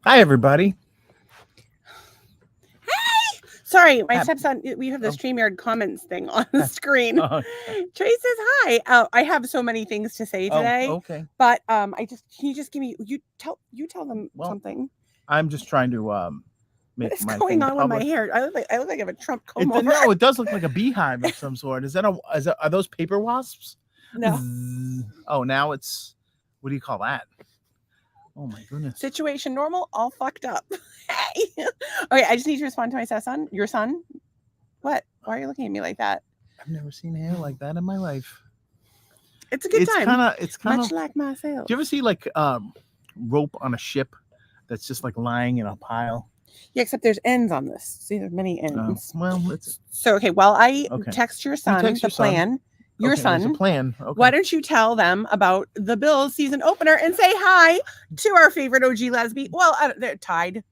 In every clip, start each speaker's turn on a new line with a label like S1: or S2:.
S1: Hi, everybody.
S2: Sorry, my
S1: Hap-
S2: stepson. We have the
S1: oh.
S2: StreamYard comments thing on the screen.
S1: Oh,
S2: Trey says hi. I have so many things to say today,
S1: okay.
S2: but can you just give me you tell them
S1: Well,
S2: something.
S1: I'm just trying to make
S2: What is
S1: my
S2: going
S1: thing
S2: on
S1: public.
S2: with my hair? I look like I have a Trump comb over.
S1: No, it does look like a beehive of some sort. Are those paper wasps?
S2: No.
S1: Oh, now it's, what do you call that? Oh my goodness.
S2: Situation normal, all fucked up. Hey. Okay, I just need to respond to my stepson. Your son? What? Why are you looking at me like that?
S1: I've never seen hair like that in my life.
S2: It's a good time.
S1: It's kind
S2: Much
S1: of
S2: like myself.
S1: Do you ever see like rope on a ship that's just like lying in a pile?
S2: Yeah, except there's ends on this. See, there's many ends.
S1: Well, it's
S2: So okay, while I
S1: okay.
S2: text your son
S1: text
S2: the
S1: your son.
S2: plan, your
S1: Okay, there's a
S2: son,
S1: plan. Okay.
S2: why don't you tell them about the Bills season opener and say hi to our favorite OG lesbian? Well, they're tied.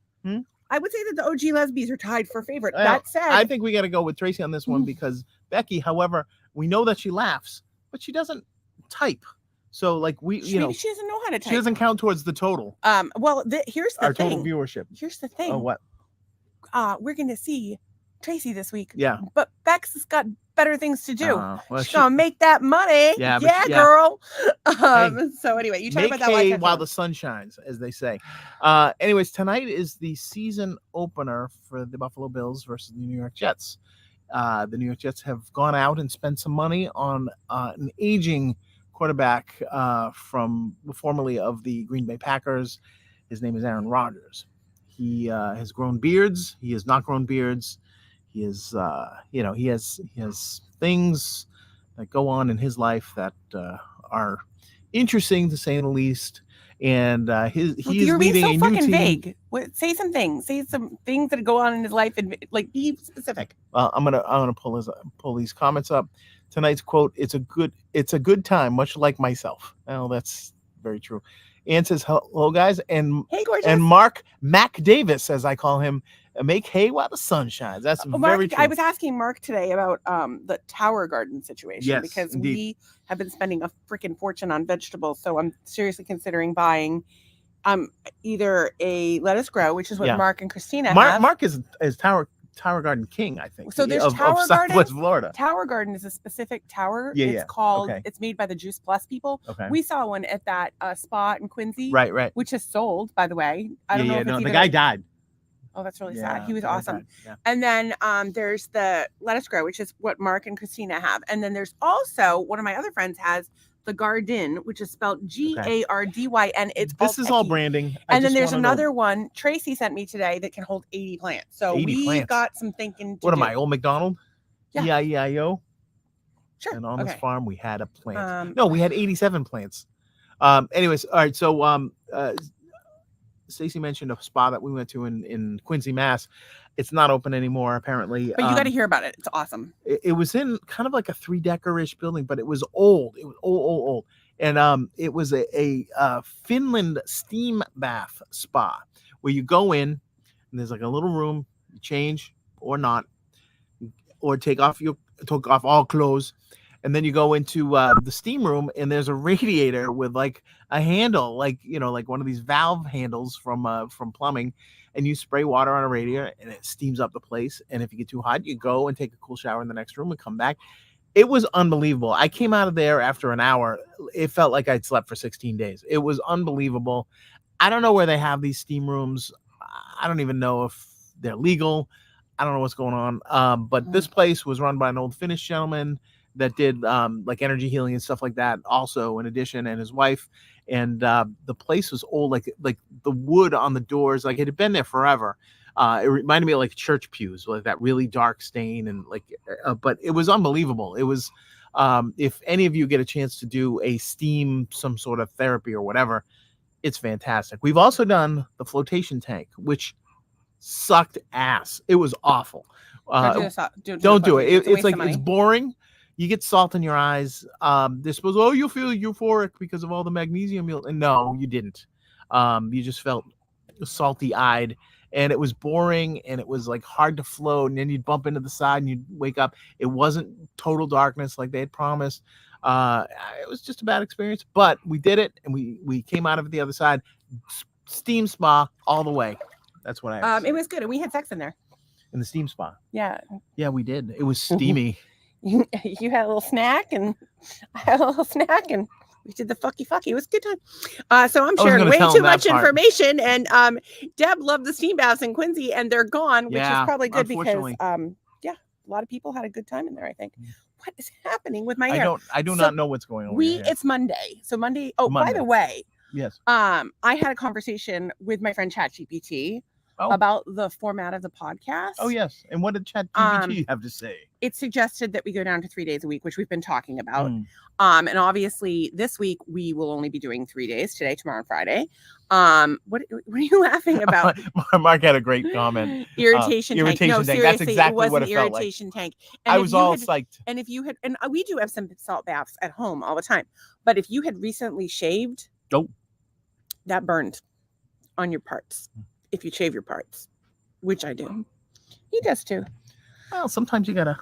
S2: I would say that the OG lesbians are tied for favorite. That said,
S1: I think we got to go with Tracy on this one because Becky, however, we know that she laughs, but she doesn't type. So like
S2: maybe she doesn't know how to type.
S1: She doesn't count towards the total.
S2: Well, here's the
S1: our
S2: thing.
S1: Total viewership.
S2: Here's the thing.
S1: Oh, what?
S2: We're gonna see Tracy this week.
S1: Yeah.
S2: But Bex has got better things to do.
S1: Well,
S2: she's gonna make that money. Yeah, girl. So anyway, you talk about that
S1: hay while the sun shines, as they say. Anyways, tonight is the season opener for the Buffalo Bills versus the New York Jets. The New York Jets have gone out and spent some money on an aging quarterback from formerly of the Green Bay Packers. His name is Aaron Rodgers. He has grown beards. He has not grown beards. He is, he has things that go on in his life that are interesting to say the least. And you're leading
S2: being so
S1: a
S2: fucking
S1: new team.
S2: Vague. Say some things. Say some things that go on in his life and like be specific.
S1: I'm gonna pull these comments up. Tonight's quote: "It's a good time, much like myself." Well, that's very true. Ann says, "Hello, guys," and
S2: hey, gorgeous.
S1: And Mac Davis, as I call him, make hay while the sun shines. That's very true.
S2: I was asking Mark today about the Tower Garden situation because indeed. We have been spending a freaking fortune on vegetables. So I'm seriously considering buying either a lettuce grow, which is what Mark and Christina have.
S1: Mark is Tower Garden King, I think.
S2: So there's
S1: of Southwest Florida.
S2: Tower Garden is a specific tower.
S1: Yeah,
S2: it's called. Okay. It's made by the Juice Plus people.
S1: Okay.
S2: We saw one at that spa in Quincy.
S1: Right.
S2: Which is sold, by the way. I don't know if it's
S1: the guy died.
S2: Oh, that's really sad. He was awesome.
S1: Yeah.
S2: And then there's the lettuce grow, which is what Mark and Christina have. And then there's also one of my other friends has the Garden, which is spelled Gardyn.
S1: This is all branding.
S2: And then there's another one Tracy sent me today that can hold 80 plants. So we've got some thinking to do.
S1: What am I, Old McDonald?
S2: Yeah.
S1: E-I-E-I-O?
S2: Sure.
S1: And on this farm, we had a plant. No, we had 87 plants. Anyways, all right. So Stacey mentioned a spa that we went to in Quincy, Mass. It's not open anymore, apparently.
S2: But you got to hear about it. It's awesome.
S1: It was in kind of like a 3-decker-ish building, but it was old. It was old. And it was a Finland steam bath spa where you go in and there's like a little room, you change or not, or take off all clothes. And then you go into the steam room and there's a radiator with like a handle, like one of these valve handles from plumbing, and you spray water on a radiator and it steams up the place. And if you get too hot, you go and take a cool shower in the next room and come back. It was unbelievable. I came out of there after an hour. It felt like I'd slept for 16 days. It was unbelievable. I don't know where they have these steam rooms. I don't even know if they're legal. I don't know what's going on. But this place was run by an old Finnish gentleman that did like energy healing and stuff like that also in addition, and his wife. And the place was old, like the wood on the doors, like it had been there forever. It reminded me of like church pews, like that really dark stain, and like but it was unbelievable. It was if any of you get a chance to do a steam, some sort of therapy or whatever, it's fantastic. We've also done the flotation tank, which sucked ass. It was awful. Don't do it. It's like it's boring. You get salt in your eyes. They're supposed, you'll feel euphoric because of all the magnesium. No, you didn't. You just felt salty-eyed, and it was boring, and it was like hard to float, and then you'd bump into the side, and you'd wake up. It wasn't total darkness like they had promised. It was just a bad experience, but we did it, and we came out of it the other side. steam spa all the way. That's what I have to
S2: It
S1: say.
S2: was good, and we had sex in there.
S1: In the steam spa.
S2: Yeah.
S1: Yeah, we did. It was steamy.
S2: You had a little snack, and I had a little snack, and we did the fucky. It was a good time. So I'm sharing way too much information, and Deb loved the steam baths in Quincy, and they're gone, which is probably good because a lot of people had a good time in there, I think. What is happening with my hair?
S1: I do not know what's going on.
S2: It's Monday. So Monday. Oh, Monday. By the way,
S1: yes.
S2: I had a conversation with my friend ChatGPT about the format of the podcast.
S1: Oh, yes. And what did ChatGPT have to say?
S2: It suggested that we go down to 3 days a week, which we've been talking about. And obviously this week we will only be doing 3 days, today, tomorrow, and Friday. What are you laughing about?
S1: Mark had a great comment.
S2: Irritation tank. No,
S1: tank.
S2: Seriously,
S1: that's exactly what it felt like.
S2: Irritation tank. And
S1: I was all psyched.
S2: And if you had, and we do have some salt baths at home all the time, but if you had recently shaved, that burned on your parts. If you shave your parts, which I do. He does too.
S1: Well, sometimes you gotta,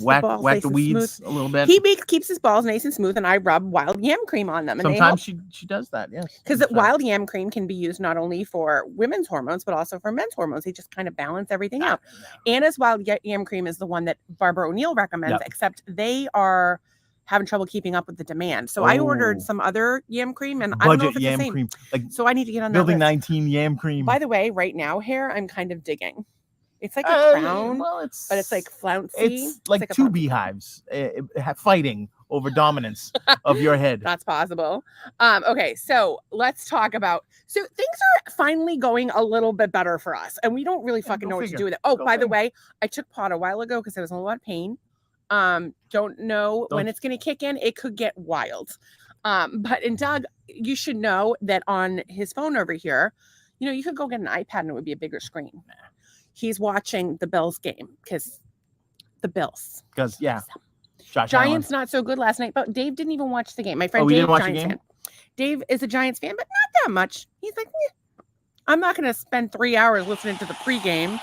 S1: whack the weeds a little bit.
S2: He keeps his balls nice and smooth, and I rub wild yam cream on them. And
S1: sometimes she does that, yes.
S2: Because wild yam cream can be used not only for women's hormones, but also for men's hormones. They just kind of balance everything out. Anna's wild yam cream is the one that Barbara O'Neill recommends, except they are having trouble keeping up with the demand. So I ordered some other yam cream, and I don't know if it's the same.
S1: Cream.
S2: So I need to get on that
S1: Building
S2: list.
S1: 19 yam cream.
S2: By the way, right now, hair, I'm kind of digging. It's like a crown, but it's like flouncy.
S1: It's like two beehives fighting over dominance of your head.
S2: That's possible. Okay, so let's talk about. So things are finally going a little bit better for us, and we don't really fucking know what to do with it. Oh, by the way, I took pot a while ago because I was in a lot of pain. Don't know when it's going to kick in. It could get wild. But Doug, you should know that on his phone over here, you could go get an iPad and it would be a bigger screen. He's watching the Bills game because the Bills.
S1: Because
S2: Giants Allen. Not so good last night, but Dave didn't even watch the game. My friend Dave, Giants fan. Dave is a Giants fan, but not that much. He's like, I'm not going to spend 3 hours listening to the pregame.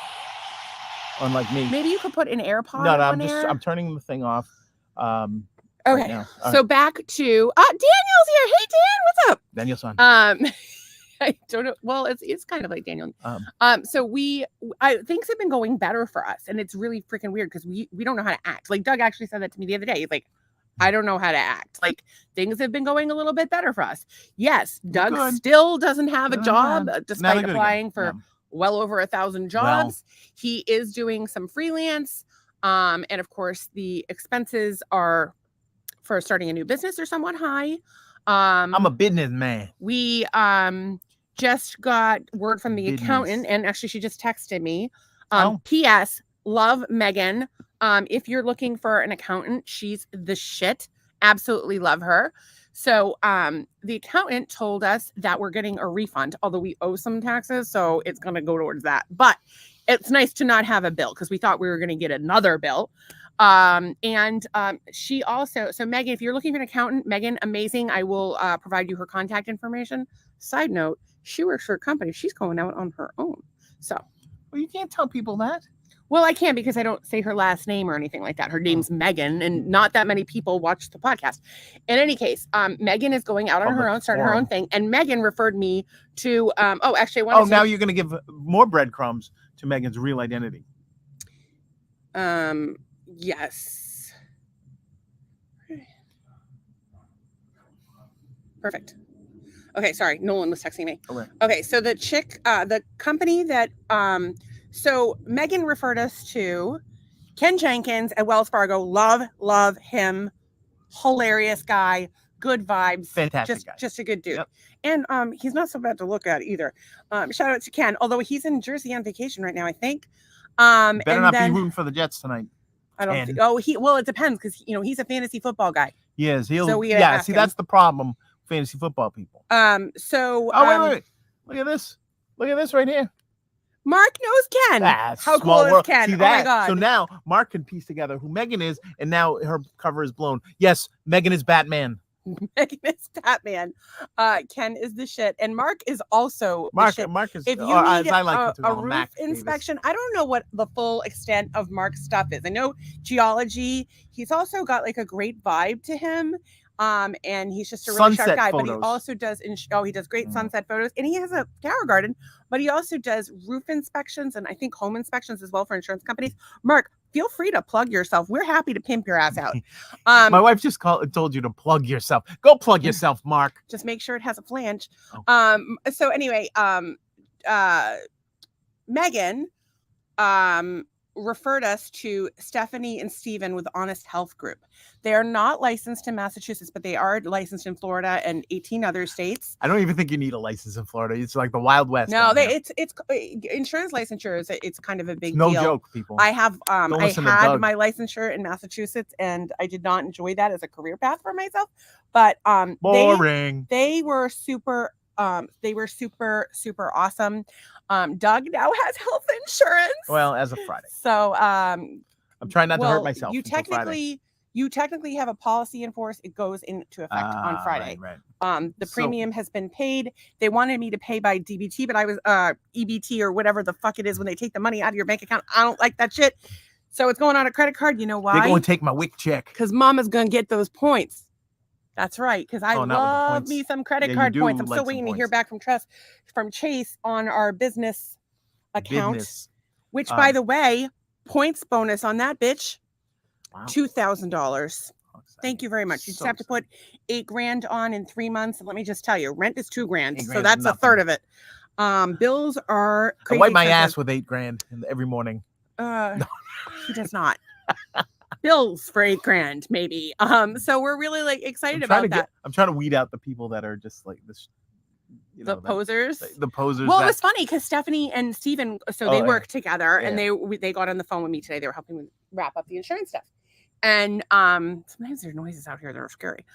S1: Unlike me.
S2: Maybe you could put an AirPod.
S1: No, I'm turning the thing off.
S2: Okay.
S1: Right
S2: so back to Daniel's here. Hey Dan, what's up?
S1: Daniel's on.
S2: I don't know. Well, it's kind of like Daniel. So things have been going better for us, and it's really freaking weird because we don't know how to act. Like Doug actually said that to me the other day. He's like, I don't know how to act. Like things have been going a little bit better for us. Yes, Doug still doesn't have a job despite applying for well over 1,000 jobs. He is doing some freelance. And of course the expenses for starting a new business are somewhat high.
S1: I'm a businessman.
S2: We just got word from the accountant, and actually she just texted me. P.S. Love Megan. If you're looking for an accountant, she's the shit. Absolutely love her. So the accountant told us that we're getting a refund, although we owe some taxes, so it's going to go towards that. But it's nice to not have a bill because we thought we were going to get another bill. She also, so Megan, if you're looking for an accountant, Megan, amazing. I will provide you her contact information. Side note, she works for a company. She's going out on her own. So.
S1: Well, you can't tell people that.
S2: Well, I can't because I don't say her last name or anything like that. Her name's Megan, and not that many people watch the podcast. In any case, Megan is going out on her own, starting her own thing. And Megan referred me to, actually, I want to
S1: now you're going to give more breadcrumbs to Megan's real identity.
S2: Yes. Perfect. Okay, sorry. Nolan was texting me. Okay, so the chick, the company that, so Megan referred us to Ken Jenkins at Wells Fargo. Love him. Hilarious guy. Good vibes.
S1: Fantastic guy.
S2: Just a good dude. Yep. And he's not so bad to look at either. Shout out to Ken, although he's in Jersey on vacation right now, I think.
S1: Better not be rooting for the Jets tonight.
S2: I don't think. Well, it depends because he's a fantasy football guy.
S1: He is. That's the problem. Fantasy football people.
S2: Wait.
S1: Look at this. Look at this right here.
S2: Mark knows Ken. How cool is Ken?
S1: See that?
S2: Oh my God.
S1: So now Mark can piece together who Megan is, and now her cover is blown. Yes, Megan is Batman.
S2: Megan is Batman. Ken is the shit, and Mark is also the shit.
S1: Mark is.
S2: If you need a roof inspection, I don't know what the full extent of Mark's stuff is. I know geology. He's also got like a great vibe to him. And he's just a really sharp
S1: Sunset
S2: guy.
S1: photos.
S2: But he also does he does great sunset photos, and he has a tower garden. But he also does roof inspections and I think home inspections as well for insurance companies. Mark, feel free to plug yourself. We're happy to pimp your ass out.
S1: My wife just told you to plug yourself. Go plug yourself, Mark.
S2: Just make sure it has a flange.
S1: Oh.
S2: So anyway, Megan referred us to Stephanie and Stephen with Honest Health Group. They are not licensed in Massachusetts, but they are licensed in Florida and 18 other states.
S1: I don't even think you need a license in Florida. It's like the Wild West.
S2: No, it's insurance licensure is it's kind of a big deal.
S1: No joke, people.
S2: I have I had my licensure in Massachusetts, and I did not enjoy that as a career path for myself. But
S1: boring.
S2: They were super awesome. Doug now has health insurance.
S1: Well, as of Friday.
S2: So
S1: I'm trying not to hurt myself.
S2: You technically have a policy in force. It goes into effect on Friday.
S1: Right.
S2: The premium has been paid. They wanted me to pay by DBT, but I was EBT or whatever the fuck it is when they take the money out of your bank account. I don't like that shit. So it's going on a credit card. You know why?
S1: They're going to take my WIC check.
S2: Because Mama's going to get those points. That's right, because I love me some credit card points. I'm still waiting to hear back from Chase on our business account, which, by the way, points bonus on that bitch, $2,000. Thank you very much. You just have to put $8,000 on in 3 months, and let me just tell you, rent is $2,000, so that's a third of it. Bills are crazy.
S1: I wipe my ass with $8,000 every morning.
S2: He does not. Bills for $8,000 maybe. So we're really like excited about that.
S1: I'm trying to weed out the people that are just like this,
S2: posers.
S1: The posers.
S2: Well, it was funny because Stephanie and Stephen, they work together, and they got on the phone with me today. They were helping me wrap up the insurance stuff. And sometimes there's noises out here that are scary.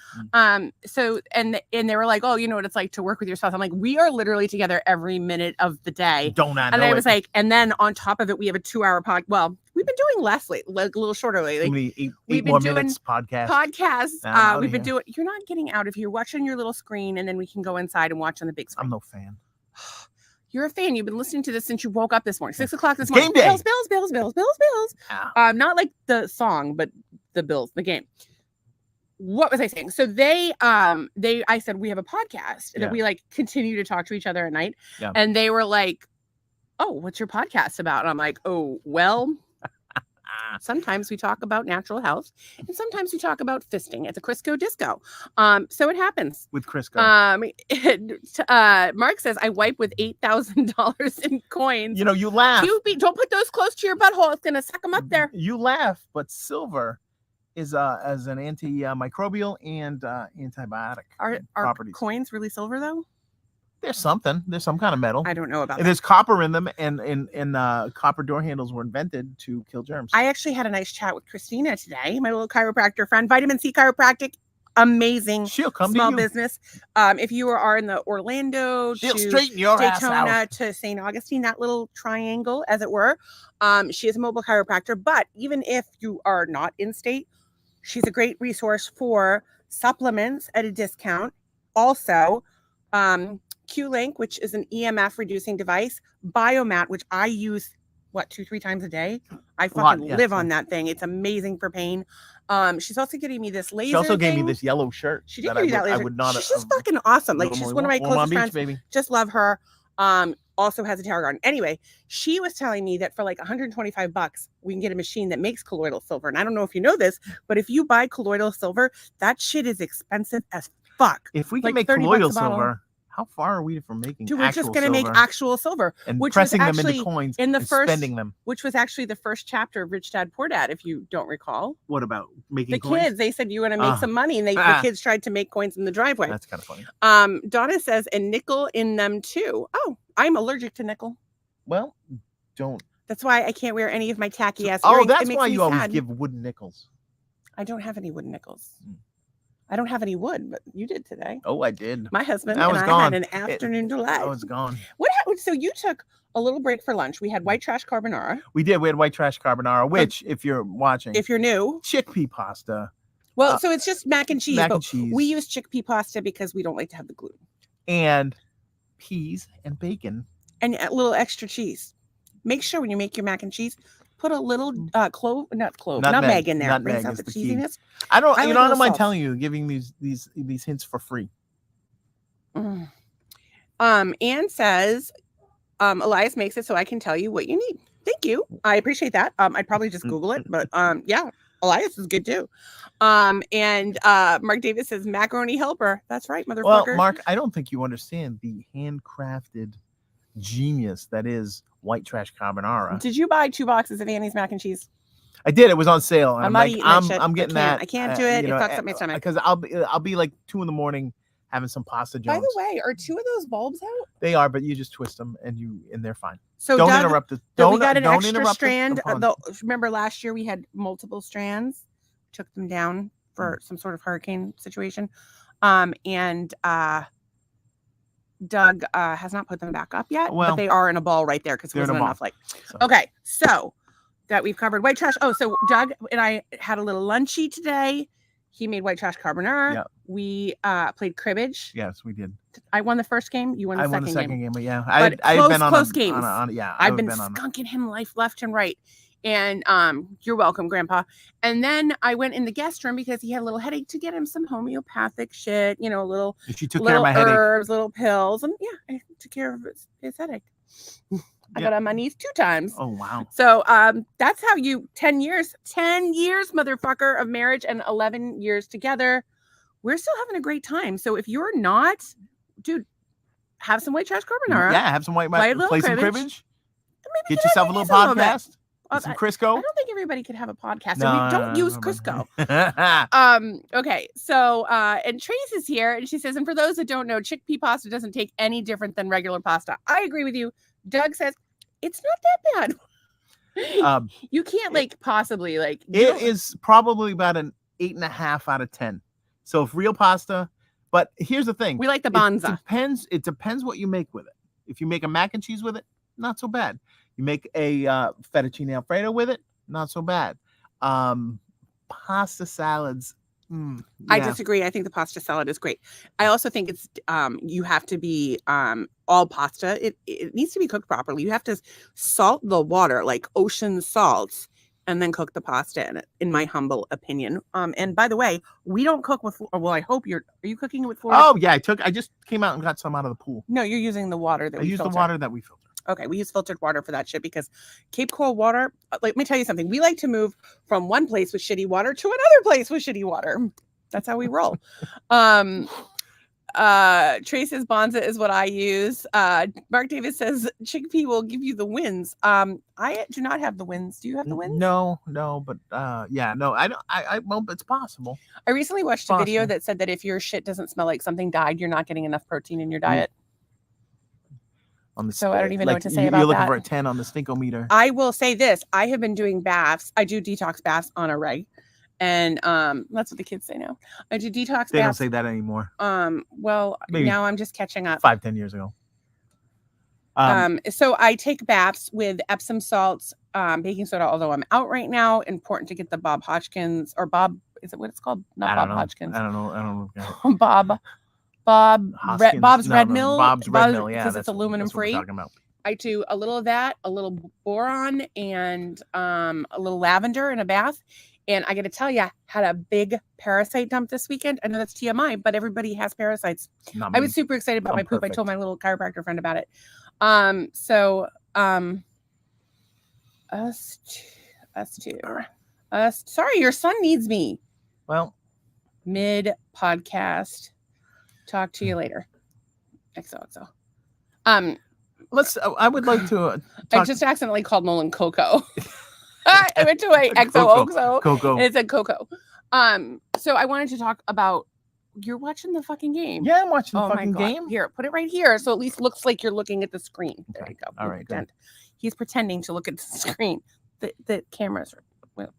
S2: So and they were like, oh, you know what it's like to work with your spouse. I'm like, we are literally together every minute of the day.
S1: Don't I know?
S2: And I was like, and then on top of it, we have a 2-hour pod. Well, we've been doing less lately, like a little shorter lately.
S1: Eight more minutes
S2: podcasts. We've been doing. You're not getting out of here. Watch on your little screen, and then we can go inside and watch on the big screen.
S1: I'm no fan.
S2: You're a fan. You've been listening to this since you woke up this morning. 6 o'clock this morning.
S1: Game day.
S2: Bills. Not like the song, but the Bills, the game. What was I saying? So I said, we have a podcast that we like continue to talk to each other at night. Yeah. And they were like, oh, what's your podcast about? And I'm like, oh, well, sometimes we talk about natural health and sometimes we talk about fisting at the Crisco Disco. So it happens
S1: with Crisco.
S2: Mark says I wipe with $8,000 in coins.
S1: You know, you laugh.
S2: Don't put those close to your butthole. It's gonna suck them up there.
S1: You laugh, but silver is as an antimicrobial and antibiotic.
S2: Are coins really silver though?
S1: There's something. There's some kind of metal.
S2: I don't know about that.
S1: There's copper in them, and copper door handles were invented to kill germs.
S2: I actually had a nice chat with Christina today, my little chiropractor friend. Vitamin C Chiropractic, amazing.
S1: She'll come
S2: small
S1: to you.
S2: Business. If you are in the Orlando
S1: She'll
S2: to
S1: straighten your
S2: Daytona
S1: ass out.
S2: to St. Augustine, that little triangle, as it were, she is a mobile chiropractor. But even if you are not in state, she's a great resource for supplements at a discount. Also, Q-Link, which is an EMF reducing device, Biomat, which I use 2-3 times a day. I fucking live on that thing. It's amazing for pain. She's also getting me this laser.
S1: She also gave me this yellow shirt.
S2: She did give me that laser.
S1: I would not.
S2: She's just fucking awesome. Like, she's one of my closest friends. Baby. Just love her. Also has a tower garden. Anyway, she was telling me that for like $125, we can get a machine that makes colloidal silver. And I don't know if you know this, but if you buy colloidal silver, that shit is expensive as fuck.
S1: If we can make colloidal silver, how far are we from making?
S2: Dude, we're just going to make actual silver,
S1: and pressing them into coins and spending them.
S2: Which was actually the first chapter of Rich Dad Poor Dad, if you don't recall.
S1: What about making
S2: the
S1: coins?
S2: Kids? They said you want to make some money, and the kids tried to make coins in the driveway.
S1: That's kind of funny.
S2: Donna says, and nickel in them too. Oh, I'm allergic to nickel.
S1: Well, don't.
S2: That's why I can't wear any of my tacky ass.
S1: Oh, that's why you always give wooden nickels.
S2: I don't have any wooden nickels. I don't have any wood, but you did today.
S1: Oh, I did.
S2: My husband and I had an afternoon delight.
S1: I was gone.
S2: What happened? So you took a little break for lunch. We had white trash carbonara.
S1: We did. We had white trash carbonara, which, if you're watching,
S2: if you're new,
S1: chickpea pasta.
S2: Well, so it's just mac and cheese.
S1: Mac and cheese.
S2: We use chickpea pasta because we don't like to have the gluten.
S1: And peas and bacon.
S2: And a little extra cheese. Make sure when you make your mac and cheese, put a little nutmeg in there. Brings out the cheesiness.
S1: I don't mind telling you, giving these hints for free.
S2: Anne says, Elias makes it so I can tell you what you need. Thank you. I appreciate that. I'd probably just Google it, but yeah, Elias is good too. And Mark Davis says macaroni helper. That's right, motherfucker.
S1: Well, Mark, I don't think you understand the handcrafted genius that is white trash carbonara.
S2: Did you buy 2 boxes of Annie's mac and cheese?
S1: I did. It was on sale. And
S2: I'm
S1: getting that.
S2: I can't do it. It fucks up my stomach.
S1: Because I'll be like 2 a.m. having some pasta Jones.
S2: By the way, are 2 of those bulbs out?
S1: They are, but you just twist them and they're fine.
S2: So
S1: don't
S2: Doug,
S1: interrupt it.
S2: We got an extra strand. Remember last year we had multiple strands. Took them down for some sort of hurricane situation. And Doug has not put them back up yet, but they are in a ball right there because it wasn't enough light. So. Okay, so that we've covered white trash. Oh, so Doug and I had a little lunchy today. He made white trash carbonara. Yep. We played cribbage.
S1: Yes, we did.
S2: I won the first game. You won the second game.
S1: But yeah,
S2: I've been on close games.
S1: I've
S2: been skunking him left and right. And you're welcome, Grandpa. And then I went in the guest room because he had a little headache to get him some homeopathic shit, little
S1: she took care of my
S2: herbs, little pills. And yeah, I took care of his headache. I got on my knees 2 times.
S1: Oh, wow.
S2: So that's how 10 years, motherfucker, of marriage and 11 years together. We're still having a great time. So if you're not, dude, have some white trash carbonara.
S1: Yeah, have some play some cribbage. Get yourself a little podcast. Some Crisco.
S2: I don't think everybody could have a podcast. No, don't use Crisco. Okay. So, and Trace is here and she says, and for those that don't know, chickpea pasta doesn't taste any different than regular pasta. I agree with you. Doug says it's not that bad. You can't possibly it
S1: is probably about an 8.5 out of 10. So if real pasta, but here's the thing.
S2: We like the bonza.
S1: It depends what you make with it. If you make a mac and cheese with it, not so bad. You make a fettuccine Alfredo with it, not so bad. Pasta salads. Yeah.
S2: I disagree. I think the pasta salad is great. I also think it's you have to be all pasta. It needs to be cooked properly. You have to salt the water like ocean salts and then cook the pasta in it, in my humble opinion. And by the way, we don't cook with, well, I hope are you cooking it with Florida?
S1: Oh yeah, I just came out and got some out of the pool.
S2: No, you're using the water that we filter.
S1: I use the water that we filter.
S2: Okay, we use filtered water for that shit because Cape Coral water, let me tell you something. We like to move from one place with shitty water to another place with shitty water. That's how we roll. Trace's Bonza is what I use. Mark Davis says chickpea will give you the wins. I do not have the wins. Do you have the wins?
S1: No, but yeah, no, I don't. Well, it's possible.
S2: I recently watched a video that said that if your shit doesn't smell like something died, you're not getting enough protein in your diet. So I don't even know what to say about that.
S1: You're looking for a 10 on the stinkometer.
S2: I will say this. I have been doing baths. I do detox baths on a reg. And that's what the kids say now. I do detox baths.
S1: They don't say that anymore.
S2: Well, maybe now I'm just catching up.
S1: 5-10 years ago.
S2: So I take baths with Epsom salts, baking soda, although I'm out right now. Important to get the Bob Hodgkins or Bob, is it what it's called? Not Bob Hodgkins.
S1: I don't know.
S2: Bob's Red Mill.
S1: Bob's Red Mill, yeah.
S2: Because it's aluminum free. I do a little of that, a little boron, and a little lavender in a bath. And I got to tell you, had a big parasite dump this weekend. I know that's TMI, but everybody has parasites. I was super excited about my poop. I told my little chiropractor friend about it. Us two. Sorry, your son needs me.
S1: Well,
S2: mid podcast. Talk to you later. XOXO. I
S1: would like to.
S2: I just accidentally called Nolan Coco. I went to a XOXO.
S1: Coco.
S2: And it said Coco. So I wanted to talk about. You're watching the fucking game.
S1: Yeah, I'm watching the fucking game.
S2: Here, put it right here, so at least looks like you're looking at the screen. There you go.
S1: All right. Good.
S2: He's pretending to look at the screen. The camera's. Well.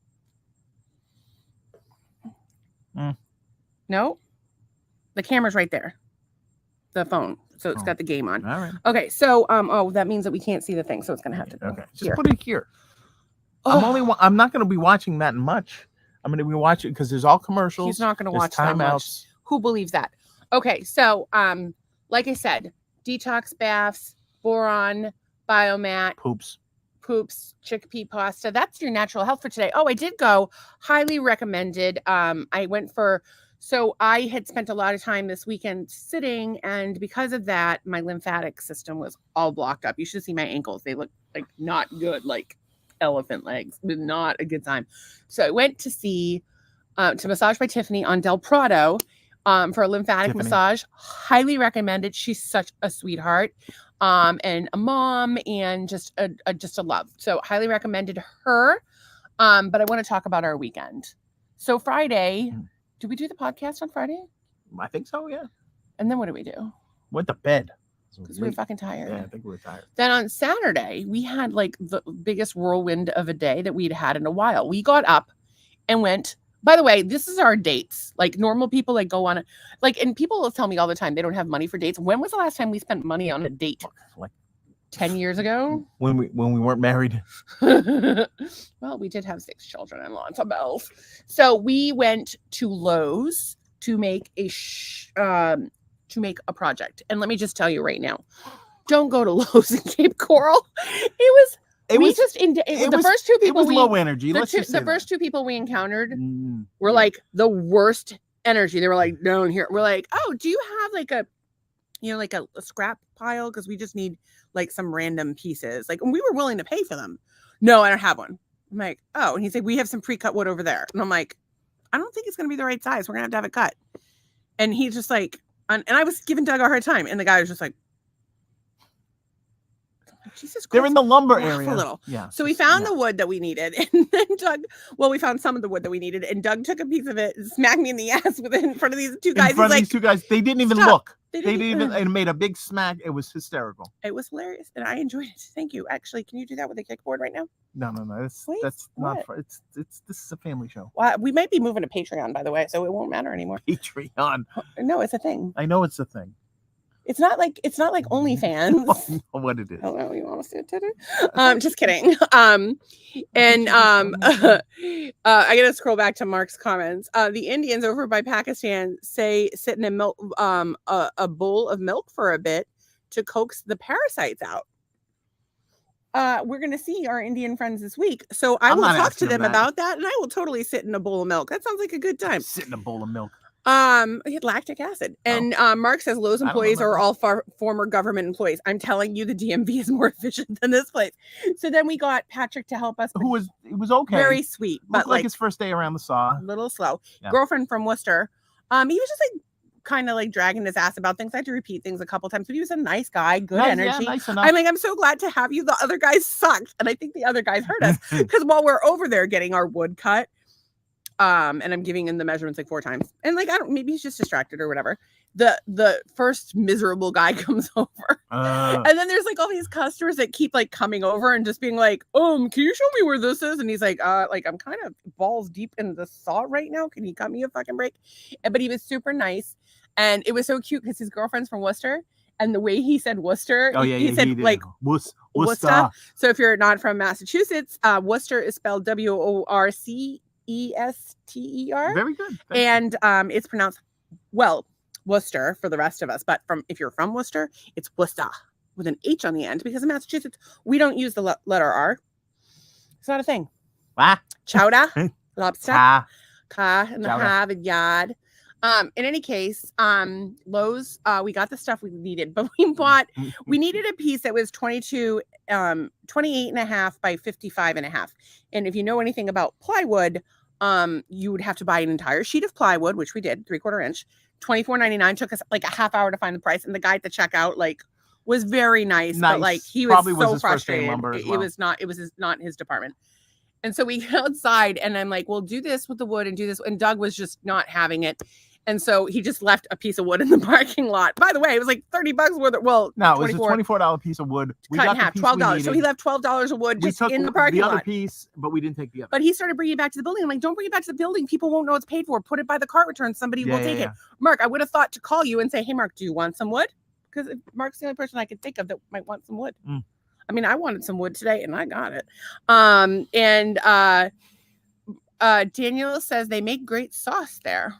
S2: No. The camera's right there. The phone. So it's got the game on.
S1: All right.
S2: Okay. So, that means that we can't see the thing. So it's going to have to go.
S1: Okay. Just put it here. I'm not going to be watching that much. I'm going to be watching because there's all commercials.
S2: He's not going to watch that much. Who believes that? Okay. So, like I said, detox baths, boron, biomat, Poops chickpea pasta. That's your natural health for today. Oh, I did go. Highly recommended. I went for, so I had spent a lot of time this weekend sitting, and because of that, my lymphatic system was all blocked up. You should see my ankles. They look like not good, like elephant legs. It was not a good time. So I went to see, to Massage by Tiffany on Del Prado for a lymphatic massage. Highly recommended. She's such a sweetheart. And a mom and just a love. So highly recommended her. But I want to talk about our weekend. So Friday, did we do the podcast on Friday?
S1: I think so, yeah.
S2: And then what did we do?
S1: Went to bed.
S2: Because we were fucking tired.
S1: Yeah, I think we were tired.
S2: Then on Saturday, we had like the biggest whirlwind of a day that we'd had in a while. We got up and went. By the way, this is our dates. Like normal people like go on a, like, and people will tell me all the time they don't have money for dates. When was the last time we spent money on a date? Like 10 years ago?
S1: When we weren't married.
S2: Well, we did have 6 children and lots of bills. So we went to Lowe's to make a project. And let me just tell you right now, don't go to Lowe's in Cape Coral. The first two people,
S1: it was low energy.
S2: The first 2 people we encountered were like the worst energy. They were like down here. We're like, oh, do you have like a, like a scrap pile? Because we just need like some random pieces. Like, and we were willing to pay for them. No, I don't have one. I'm like, oh, and he's like, we have some pre-cut wood over there. And I'm like, I don't think it's gonna be the right size. We're gonna have it cut. And he's just like, and I was giving Doug a hard time, and the guy was just like, Jesus Christ.
S1: They're in the lumber area.
S2: A little.
S1: Yeah.
S2: So we found the wood that we needed, and then we found some of the wood that we needed, and Doug took a piece of it and smacked me in the ass in front of these 2 guys.
S1: These 2 guys, they didn't even look. They didn't even, and made a big smack. It was hysterical.
S2: It was hilarious, and I enjoyed it. Thank you. Actually, can you do that with a kickboard right now?
S1: No. That's not. This is a family show.
S2: Well, we might be moving to Patreon, by the way, so it won't matter anymore.
S1: Patreon.
S2: No, it's a thing.
S1: I know it's a thing.
S2: It's not like OnlyFans.
S1: I know what it is.
S2: I don't know. You want to see it, Teddy? Just kidding. I gotta scroll back to Mark's comments. The Indians over by Pakistan say sit in a milk, a bowl of milk for a bit to coax the parasites out. We're gonna see our Indian friends this week, so I will talk to them about that, and I will totally sit in a bowl of milk. That sounds like a good time.
S1: Sit in a bowl of milk.
S2: He had lactic acid. And Mark says Lowe's employees are all former government employees. I'm telling you, the DMV is more efficient than this place. So then we got Patrick to help us.
S1: It was okay.
S2: Very sweet, but
S1: like his first day around the saw.
S2: A little slow. Yeah. Girlfriend from Worcester. He was just like kind of like dragging his ass about things. I had to repeat things a couple times, but he was a nice guy, good energy.
S1: Yeah, nice enough.
S2: I'm like, I'm so glad to have you. The other guys sucked. And I think the other guys hurt us because while we're over there getting our wood cut, and I'm giving him the measurements like 4 times. And like, maybe he's just distracted or whatever. The first miserable guy comes over. And then there's like all these customers that keep like coming over and just being like, can you show me where this is? And he's like, I'm kind of balls deep in the saw right now. Can you cut me a fucking break? But he was super nice. And it was so cute because his girlfriend's from Worcester. And the way he said Worcester, he said like Worcester. So if you're not from Massachusetts, Worcester is spelled WORCESTER.
S1: Very good.
S2: And it's pronounced Worcester for the rest of us, but if you're from Worcester, it's Worcester with an H on the end, because in Massachusetts we don't use the letter R. It's not a thing. Chowder, lobster, ka in the Harvard yard. In any case, Lowe's, we got the stuff we needed, but we needed a piece that was 28 and a half by 55 and a half. And if you know anything about plywood, you would have to buy an entire sheet of plywood, which we did, 3/4 inch, $24.99. Took us like a half hour to find the price. And the guy at the checkout, like, was very nice. But like, he was so frustrated. It was not his department. And so we get outside and I'm like, well, do this with the wood and do this. And Doug was just not having it. And so he just left a piece of wood in the parking lot. By the way, it was like $30 worth of,
S1: no, it was a $24 piece of wood.
S2: We cut in half, $12. So he left $12 of wood just in the parking lot.
S1: The other piece, but we didn't take the other.
S2: But he started bringing it back to the building. I'm like, don't bring it back to the building. People won't know it's paid for. Put it by the cart return. Somebody will take it. Mark, I would have thought to call you and say, hey, Mark, do you want some wood? Because Mark's the only person I could think of that might want some wood. I mean, I wanted some wood today and I got it. Daniel says they make great sauce there.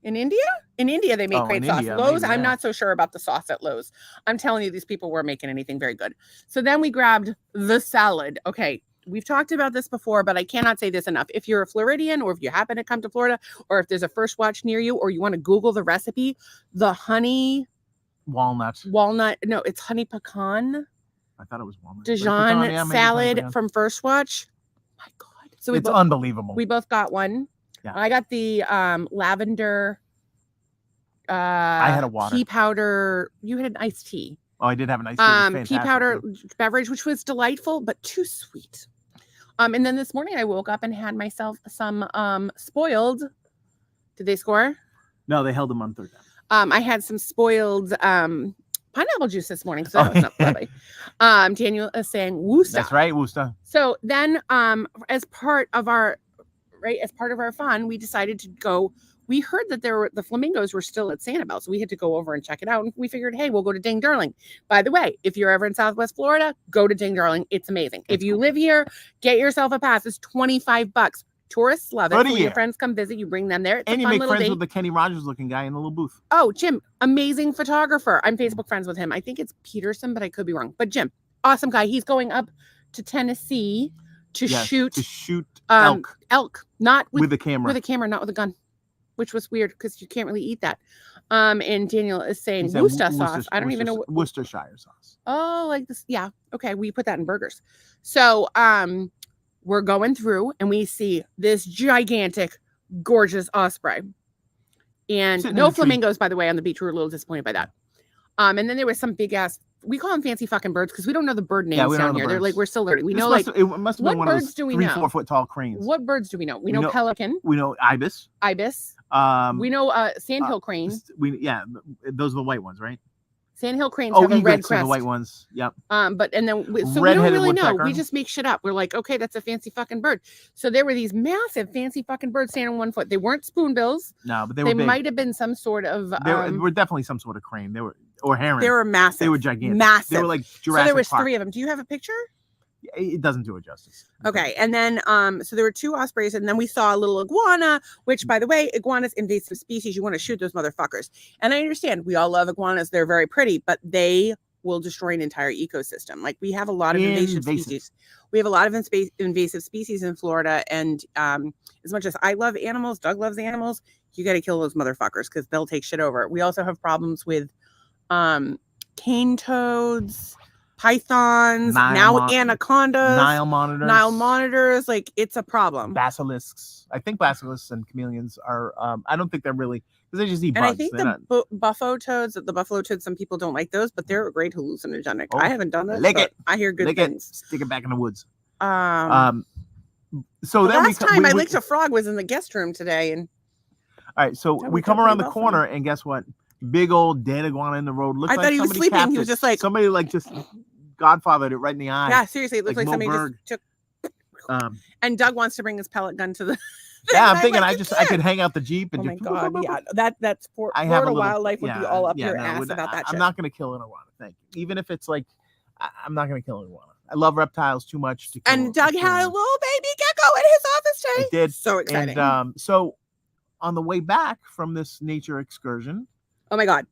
S2: In India? In India, they make great sauce.
S1: India,
S2: Lowe's,
S1: maybe,
S2: I'm not so sure about the sauce at Lowe's. I'm telling you, these people weren't making anything very good. So then we grabbed the salad. Okay, we've talked about this before, but I cannot say this enough. If you're a Floridian, or if you happen to come to Florida, or if there's a First Watch near you, or you want to Google the recipe, the honey
S1: walnut.
S2: No, it's honey pecan.
S1: I thought it was walnut.
S2: Dijon salad from First Watch. My God. So
S1: it's unbelievable.
S2: We both got one. Yeah. I got the lavender.
S1: I had a water.
S2: Pea powder. You had an iced tea.
S1: Oh, I did have an iced tea.
S2: Pea powder beverage, which was delightful, but too sweet. And then this morning I woke up and had myself some spoiled. Did they score?
S1: No, they held them on third down.
S2: I had some spoiled pineapple juice this morning, so that was not lovely. Daniel is saying Worcester.
S1: That's right, Worcester.
S2: So then, as part of our fun, we decided to go. We heard that the flamingos were still at Sanibel, so we had to go over and check it out. And we figured, hey, we'll go to Ding Darling. By the way, if you're ever in Southwest Florida, go to Ding Darling. It's amazing. If you live here, get yourself a pass. It's $25. Tourists love it. When your friends come visit, you bring them there. It's
S1: and you make friends with the Kenny Rogers looking guy in the little booth.
S2: Oh, Jim, amazing photographer. I'm Facebook friends with him. I think it's Peterson, but I could be wrong. But Jim, awesome guy. He's going up to Tennessee to shoot elk. Elk, not with a camera. With a camera, not with a gun, which was weird because you can't really eat that. And Daniel is saying Worcester sauce. I don't even know what
S1: Worcestershire sauce.
S2: Oh, like this. Yeah. Okay. We put that in burgers. So, we're going through and we see this gigantic, gorgeous osprey. And no flamingos, by the way, on the beach. We were a little disappointed by that. And then there was some big ass, we call them fancy fucking birds because we don't know the bird names down here. They're like, we're still learning. We know it must have been one of those 3-4
S1: foot tall cranes.
S2: What birds do we know? We know pelican.
S1: We know ibis.
S2: We know sandhill crane.
S1: Those are the white ones, right?
S2: Sandhill cranes have a red crest.
S1: The white ones. Yep.
S2: We don't really know. We just make shit up. We're like, okay, that's a fancy fucking bird. So there were these massive fancy fucking birds standing on 1 foot. They weren't spoonbills.
S1: No, but they
S2: might have been some sort of.
S1: They were definitely some sort of crane. They were heron.
S2: They were massive.
S1: They were gigantic.
S2: Massive.
S1: They were like Jurassic
S2: So there was
S1: Park.
S2: 3 of them. Do you have a picture?
S1: It doesn't do it justice.
S2: Okay, and then so there were 2 ospreys, and then we saw a little iguana, which, by the way, iguanas, invasive species. You want to shoot those motherfuckers. And I understand we all love iguanas; they're very pretty, but they will destroy an entire ecosystem. Like we have a lot of invasive species. We have a lot of invasive species in Florida, and as much as I love animals, Doug loves animals. You got to kill those motherfuckers because they'll take shit over. We also have problems with cane toads. Pythons, anacondas, Nile monitors, like it's a problem.
S1: Basilisks. I think basilisks and chameleons are. I don't think they're really because they just eat bugs.
S2: And I think the buffalo toads, some people don't like those, but they're a great hallucinogenic. I haven't done it. I hear good things.
S1: Stick it back in the woods.
S2: So then last time I licked a frog was in the guest room today, and
S1: all right, so we come around the corner, and guess what? Big old dead iguana in the road.
S2: I thought he was sleeping. He was just like
S1: somebody just Godfathered it right in the eye.
S2: Yeah, seriously, it looks like somebody just took. And Doug wants to bring his pellet gun to the.
S1: Yeah, I'm thinking I could hang out the Jeep and
S2: oh my God, yeah, that's Florida wildlife would be all up your ass about that shit.
S1: I'm not going to kill an iguana, thank you. Even if it's like, I'm not going to kill an iguana. I love reptiles too much to kill.
S2: And Doug had a little baby gecko in his office today.
S1: It did.
S2: So exciting.
S1: And so on the way back from this nature excursion.
S2: Oh my God.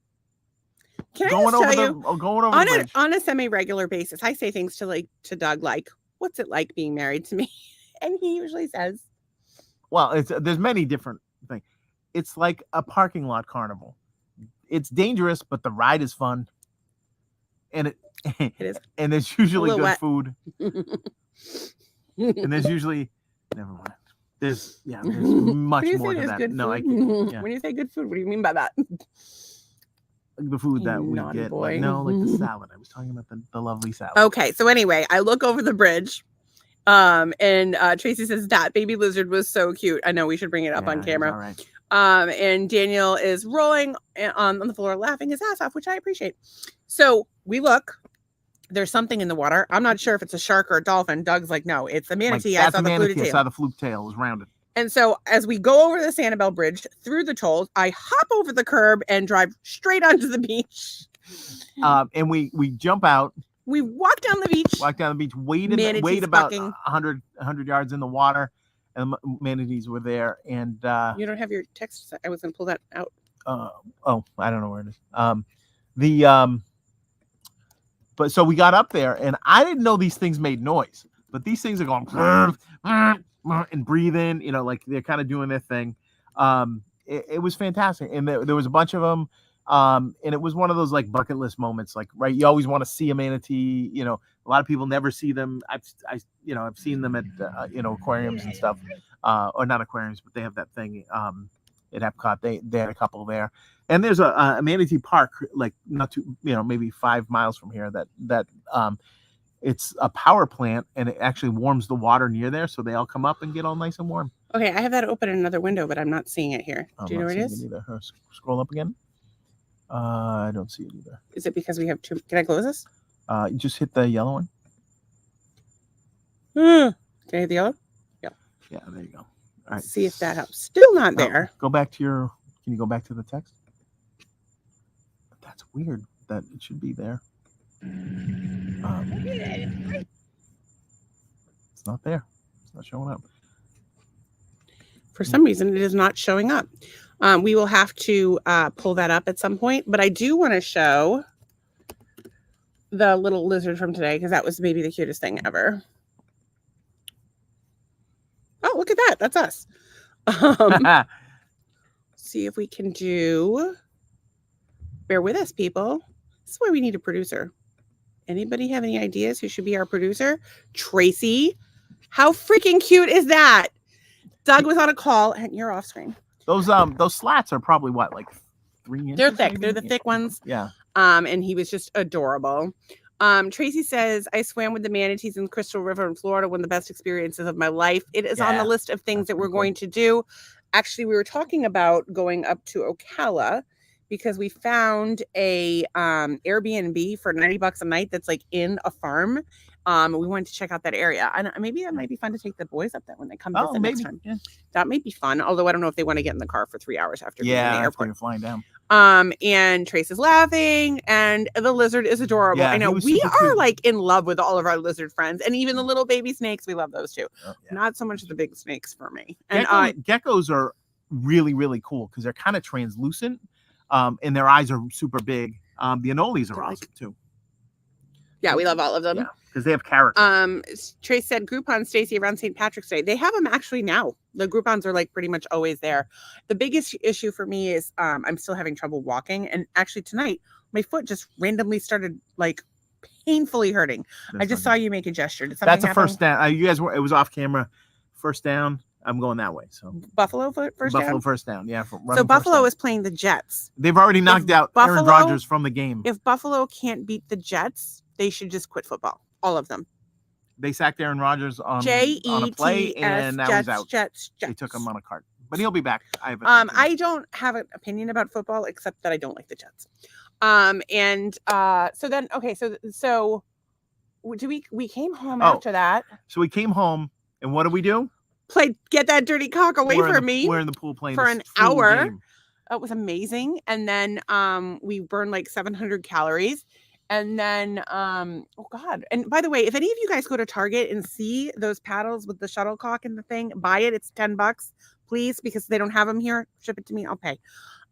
S2: Can I just tell you,
S1: going over
S2: on a semi-regular basis, I say things to Doug like, "What's it like being married to me?" And he usually says,
S1: "Well, there's many different things. It's like a parking lot carnival. It's dangerous, but the ride is fun, and it is. And there's usually good food, and there's usually never mind. There's much more to that. No,
S2: when you say good food, what do you mean by that?"
S1: The food that we get, like the salad. I was talking about the lovely salad.
S2: Okay, so anyway, I look over the bridge, and Tracy says that baby lizard was so cute. I know we should bring it up on camera.
S1: All right.
S2: And Daniel is rolling on the floor, laughing his ass off, which I appreciate. So we look. There's something in the water. I'm not sure if it's a shark or a dolphin. Doug's like, no, it's a manatee. I saw the fluted tail.
S1: I saw the fluke tail. It was rounded.
S2: And so as we go over the Sanibel Bridge through the tolls, I hop over the curb and drive straight onto the beach.
S1: And we jump out.
S2: We walk down the beach.
S1: Wade about 100 yards in the water. and the manatees were there. And
S2: you don't have your text. I was going to pull that out.
S1: Oh, I don't know where it is. But so we got up there, and I didn't know these things made noise, but these things are going and breathing, like they're kind of doing their thing. It was fantastic, and there was a bunch of them, and it was one of those like bucket list moments, like, right, you always want to see a manatee. A lot of people never see them. I've seen them at aquariums and stuff, or not aquariums, but they have that thing at Epcot. They had a couple there. And there's a manatee park, like not too, maybe 5 miles from here. That it's a power plant, and it actually warms the water near there, so they all come up and get all nice and warm.
S2: Okay, I have that open in another window, but I'm not seeing it here. Do you know where it is?
S1: Either. Scroll up again. I don't see it either.
S2: Is it because we have two? Can I close this?
S1: You just hit the yellow one.
S2: Can I hit the yellow? Yeah.
S1: Yeah, there you go. All right.
S2: See if that helps. Still not there.
S1: Go back to your. Can you go back to the text? That's weird. That it should be there. It's not there. It's not showing up.
S2: For some reason, it is not showing up. We will have to pull that up at some point. But I do want to show the little lizard from today, because that was maybe the cutest thing ever. Oh, look at that. That's us. See if we can do... Bear with us, people. This is why we need a producer. Anybody have any ideas who should be our producer? Tracy. How freaking cute is that? Doug was on a call, and you're off screen.
S1: Those slats are probably what, like 3 inches?
S2: They're thick.
S1: Maybe?
S2: They're the thick ones.
S1: Yeah.
S2: And he was just adorable. Tracy says, I swam with the manatees in Crystal River in Florida, one of the best experiences of my life. It is on the list of things that we're going to do. Actually, we were talking about going up to Ocala, because we found a Airbnb for $90 a night that's like in a farm. We wanted to check out that area. And maybe that might be fun to take the boys up there when they come visit next time. Yeah. That may be fun. Although I don't know if they want to get in the car for 3 hours after being in the airport.
S1: After flying down.
S2: And Trace is laughing, and the lizard is adorable.
S1: Yeah,
S2: I know we are like in love with all of our lizard friends, and even the little baby snakes. We love those too. Oh, yeah. Not so much the big snakes for me. And
S1: geckos are really, really cool because they're kind of translucent. And their eyes are super big. The anoles are awesome too.
S2: Yeah, we love all of them.
S1: Yeah, because they have character.
S2: Trace said Groupon, Stacy, around St. Patrick's Day. They have them actually now. The Groupons are like pretty much always there. The biggest issue for me is I'm still having trouble walking. And actually tonight, my foot just randomly started like painfully hurting. I just saw you make a gesture. Did something happen?
S1: First down. You guys it was off camera. First down. I'm going that way. So
S2: Buffalo first down.
S1: Yeah.
S2: So Buffalo is playing the Jets.
S1: They've already knocked out Aaron Rodgers from the game.
S2: If Buffalo can't beat the Jets, they should just quit football. All of them.
S1: They sacked Aaron Rodgers on a play, and now he's out.
S2: Jets.
S1: They took him on a cart, but he'll be back.
S2: I don't have an opinion about football except that I don't like the Jets. So we came home after that.
S1: So we came home, and what do we do?
S2: Get that dirty cock away from me.
S1: We're in the pool playing
S2: for an hour. Game. It was amazing. And then we burned like 700 calories. And then, oh God. And by the way, if any of you guys go to Target and see those paddles with the shuttlecock and the thing, buy it. It's $10, please, because they don't have them here. Ship it to me. I'll pay.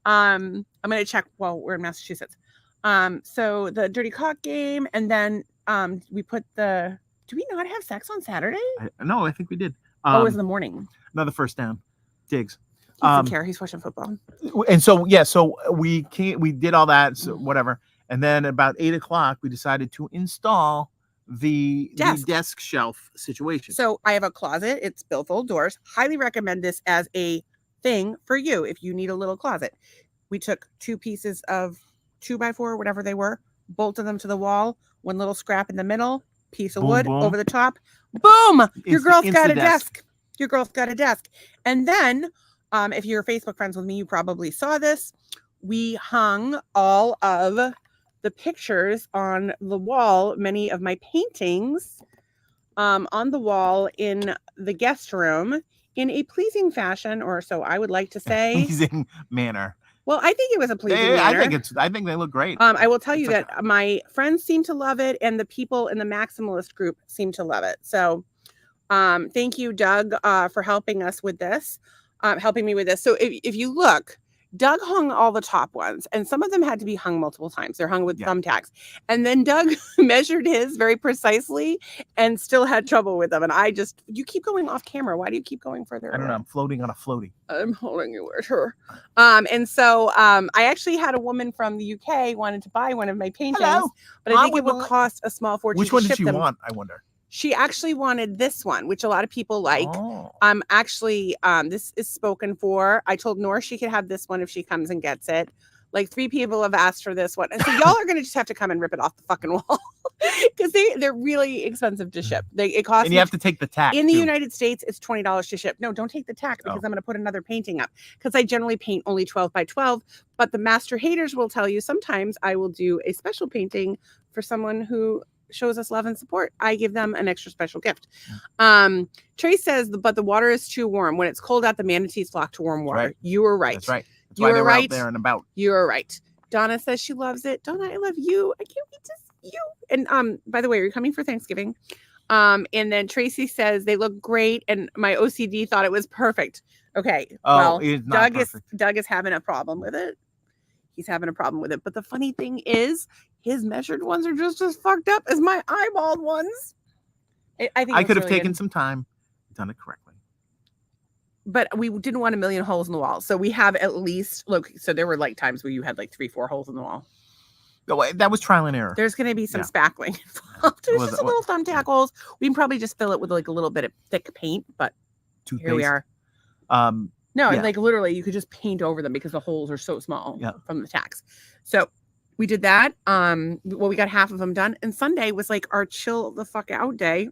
S2: I'm going to check while we're in Massachusetts. So the dirty cock game. And then we put do we not have sex on Saturday?
S1: No, I think we did.
S2: It was in the morning.
S1: Another first down. Diggs.
S2: He doesn't care. He's watching football.
S1: And so, we did all that, so whatever. And then about 8 o'clock, we decided to install the desk shelf situation.
S2: So I have a closet. It's billfold doors. Highly recommend this as a thing for you if you need a little closet. We took 2 pieces of 2x4, whatever they were, bolted them to the wall, one little scrap in the middle, piece of wood over the top. Boom! Your girl's got a desk. Your girl's got a desk. And then, if you're Facebook friends with me, you probably saw this. We hung all of the pictures on the wall, many of my paintings on the wall in the guest room in a pleasing fashion, or so I would like to say.
S1: Pleasing manner.
S2: Well, I think it was a pleasing manner.
S1: I think they look great.
S2: I will tell you that my friends seem to love it, and the people in the maximalist group seem to love it. So Thank you, Doug, for helping us with this, helping me with this. So if you look, Doug hung all the top ones, and some of them had to be hung multiple times. They're hung with thumbtacks. And then Doug measured his very precisely and still had trouble with them. And you keep going off camera. Why do you keep going further?
S1: I don't know. I'm floating on a floaty.
S2: I'm holding you with her. And so I actually had a woman from the UK wanted to buy one of my paintings, but I think it would cost a small fortune.
S1: Which one did she want, I wonder?
S2: She actually wanted this one, which a lot of people like.
S1: Oh.
S2: Actually, this is spoken for. I told Nora she could have this one if she comes and gets it. Like 3 people have asked for this one. And so y'all are going to just have to come and rip it off the fucking wall because they're really expensive to ship. It costs.
S1: And you have to take the tack.
S2: In the United States, it's $20 to ship. No, don't take the tack because I'm going to put another painting up because I generally paint only 12 by 12. But the master haters will tell you sometimes I will do a special painting for someone who shows us love and support. I give them an extra special gift. Trace says, but the water is too warm. When it's cold out, the manatees flock to warm water. Right. You were right.
S1: That's right. That's why they were out there and about.
S2: You are right. Donna says she loves it. Donna, I love you. I can't wait to see you. And by the way, are you coming for Thanksgiving? And then Tracy says they look great, and my OCD thought it was perfect. Okay.
S1: Oh,
S2: well, Doug is having a problem with it. He's having a problem with it. But the funny thing is, his measured ones are just as fucked up as my eyeballed ones. I think
S1: I could have taken some time, done it correctly.
S2: But we didn't want a million holes in the wall. So we have at least, look, so there were like times where you had like 3-4 holes in the wall.
S1: No, that was trial and error.
S2: There's going to be some spackling involved. There's just a little thumbtack holes. We can probably just fill it with like a little bit of thick paint, but here we are. No, and like literally you could just paint over them because the holes are so small from the tacks. So we did that. Well, we got half of them done. And Sunday was like our chill the fuck out day.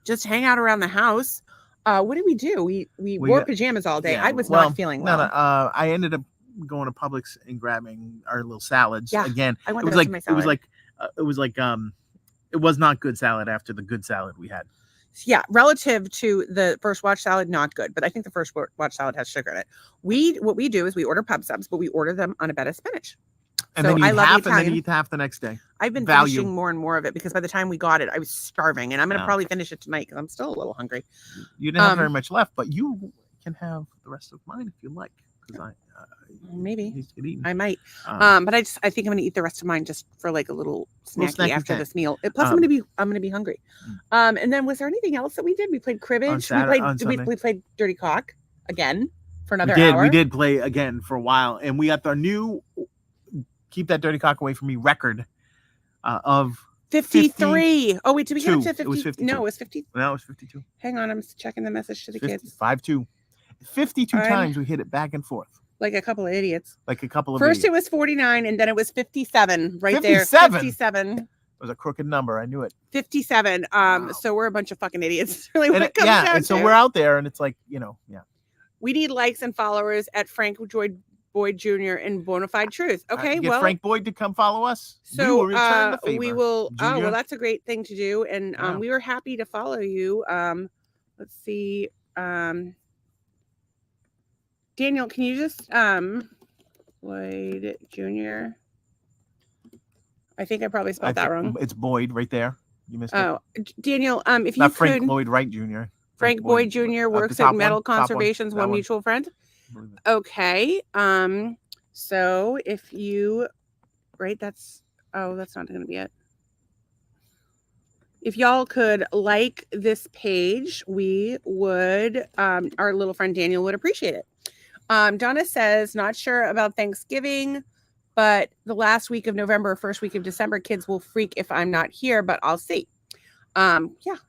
S2: Just hang out around the house. What did we do? We wore pajamas all day. I was not feeling well.
S1: I ended up going to Publix and grabbing our little salads.
S2: Yeah,
S1: again.
S2: I went
S1: it was like it was not good salad after the good salad we had.
S2: Yeah, relative to the first watch salad, not good. But I think the first watch salad has sugar in it. What we do is we order pub subs, but we order them on a bed of spinach.
S1: And then you eat half, and then you eat half the next day.
S2: I've been finishing more and more of it because by the time we got it, I was starving, and I'm going to probably finish it tonight because I'm still a little hungry.
S1: You didn't have very much left, but you can have the rest of mine if you like. Because
S2: maybe I might, but I think I'm going to eat the rest of mine just for like a little snacky after this meal. Plus, I'm going to be hungry. And then was there anything else that we did? We played cribbage. We played Dirty Cock again for another hour.
S1: We did play again for a while, and we got our new Keep That Dirty Cock Away From Me record of
S2: 53. Oh wait, did we get up to 50?
S1: It was 52.
S2: No, it was 50.
S1: No, it was 52.
S2: Hang on, I'm checking the message to the kids.
S1: 5-2. 52 times we hit it back and forth.
S2: Like a couple of idiots.
S1: First
S2: it was 49 and then it was 57 right
S1: 57?
S2: there. 57.
S1: It was a crooked number. I knew it.
S2: 57. Wow. So we're a bunch of fucking idiots. It's really what it comes down
S1: and so we're out there and it's like,
S2: We need likes and followers at Frank Boyd Jr. and Bonafide Truth. Okay,
S1: get Frank Boyd to come follow us.
S2: So
S1: we will return the favor.
S2: We will. Junior. Oh well, that's a great thing to do, and we were happy to follow you. Let's see, Daniel, can you just Boyd Jr. I think I probably spelled that wrong.
S1: It's Boyd right there. You missed it.
S2: Oh, Daniel, if you
S1: not
S2: could.
S1: Frank Lloyd Wright Jr.
S2: Frank Boyd Jr. works at Metal Conservation's one mutual friend. Okay. So if you that's not going to be it. If y'all could like this page, we would, our little friend Daniel would appreciate it. Donna says, not sure about Thanksgiving, but the last week of November, first week of December, kids will freak if I'm not here, but I'll see.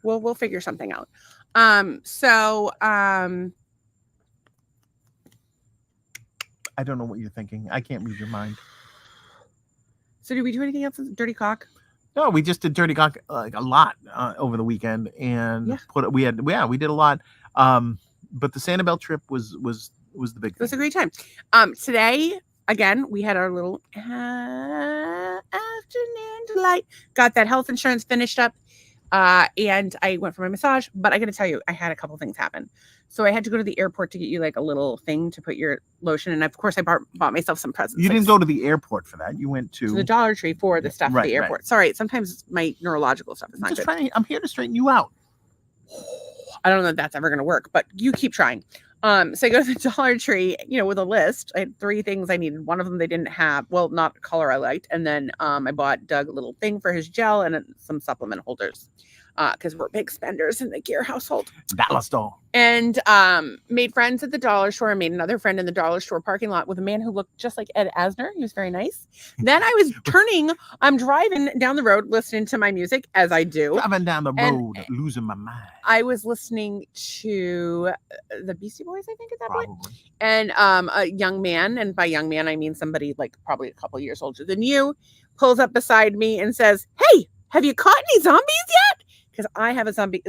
S2: We'll figure something out.
S1: I don't know what you're thinking. I can't read your mind.
S2: So did we do anything else with Dirty Cock?
S1: No, we just did Dirty Cock like a lot over the weekend, and we did a lot. But the Sanibel trip was the big thing.
S2: It was a great time. Today again we had our little afternoon delight. Got that health insurance finished up, and I went for my massage. But I got to tell you, I had a couple things happen. So I had to go to the airport to get you like a little thing to put your lotion. And of course I bought myself some presents.
S1: You didn't go to the airport for that. You went to
S2: the Dollar Tree for the stuff at the airport. Right. Sorry. Sometimes my neurological stuff is not good.
S1: I'm here to straighten you out.
S2: I don't know if that's ever going to work, but you keep trying. So I go to the Dollar Tree, with a list. I had 3 things I needed. One of them they didn't have. Well, not a color I liked. And then I bought Doug a little thing for his gel and some supplement holders. Because we're big spenders in the Gear household.
S1: Dollar store.
S2: And made friends at the dollar store. I made another friend in the dollar store parking lot with a man who looked just like Ed Asner. He was very nice. Then I'm driving down the road listening to my music, as I do.
S1: Driving down the road, losing my mind.
S2: I was listening to the Beastie Boys, I think, at that point. And a young man, and by young man, I mean somebody like probably a couple years older than you, pulls up beside me and says, "Hey, have you caught any zombies yet?" Because I have a zombie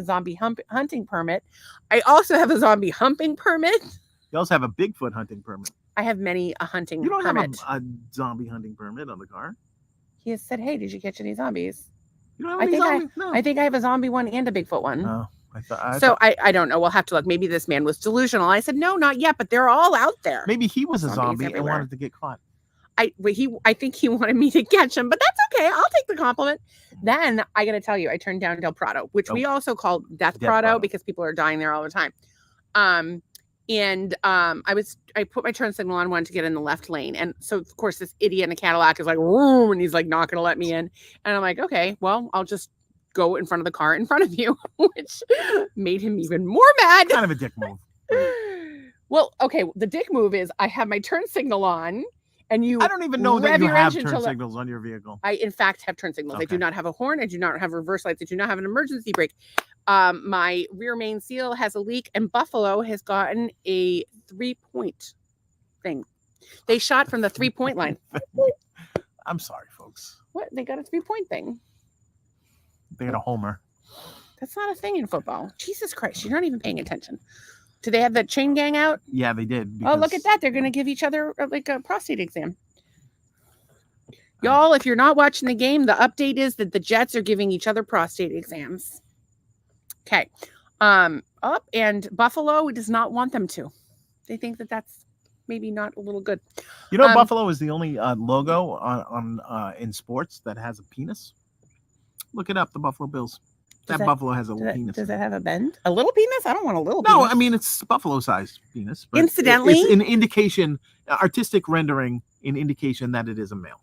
S2: hunting permit. I also have a zombie humping permit.
S1: You also have a Bigfoot hunting permit.
S2: I have many a hunting permit.
S1: You don't have a zombie hunting permit on the car.
S2: He has said, "Hey, did you catch any zombies?"
S1: You don't have any zombies? No.
S2: I think I have a zombie one and a Bigfoot one.
S1: Oh,
S2: I don't know. We'll have to look. Maybe this man was delusional. I said, "No, not yet, but they're all out there."
S1: Maybe he was a zombie and wanted to get caught.
S2: I think he wanted me to catch him, but that's okay. I'll take the compliment. Then I got to tell you, I turned down Del Prado, which we also call Death Prado because people are dying there all the time. I put my turn signal on, wanted to get in the left lane. And so of course this idiot in a Cadillac is like, "Whoa," and he's like not going to let me in. And I'm like, "Okay, well, I'll just go in front of the car in front of you," which made him even more mad.
S1: Kind of a dick move.
S2: Well, okay. The dick move is I have my turn signal on. And I
S1: don't even know that you have turn signals on your vehicle.
S2: I, in fact, have turn signals. Okay. I do not have a horn. I do not have reverse lights. I do not have an emergency brake. My rear main seal has a leak, and Buffalo has gotten a 3-point thing. They shot from the 3-point line.
S1: I'm sorry, folks.
S2: What? They got a 3-point thing.
S1: They got a homer.
S2: That's not a thing in football. Jesus Christ. You're not even paying attention. Do they have that chain gang out?
S1: Yeah, they did.
S2: Oh, look at that. They're going to give each other like a prostate exam. Y'all, if you're not watching the game, the update is that the Jets are giving each other prostate exams. Okay. Up and Buffalo does not want them to. They think that that's maybe not a little good.
S1: Buffalo is the only logo on in sports that has a penis. Look it up, the Buffalo Bills. Buffalo has a little penis.
S2: Does it have a bend? A little penis? I don't want a little penis.
S1: No, I mean, it's buffalo-sized penis.
S2: Incidentally.
S1: It's an indication, artistic rendering, in indication that it is a male.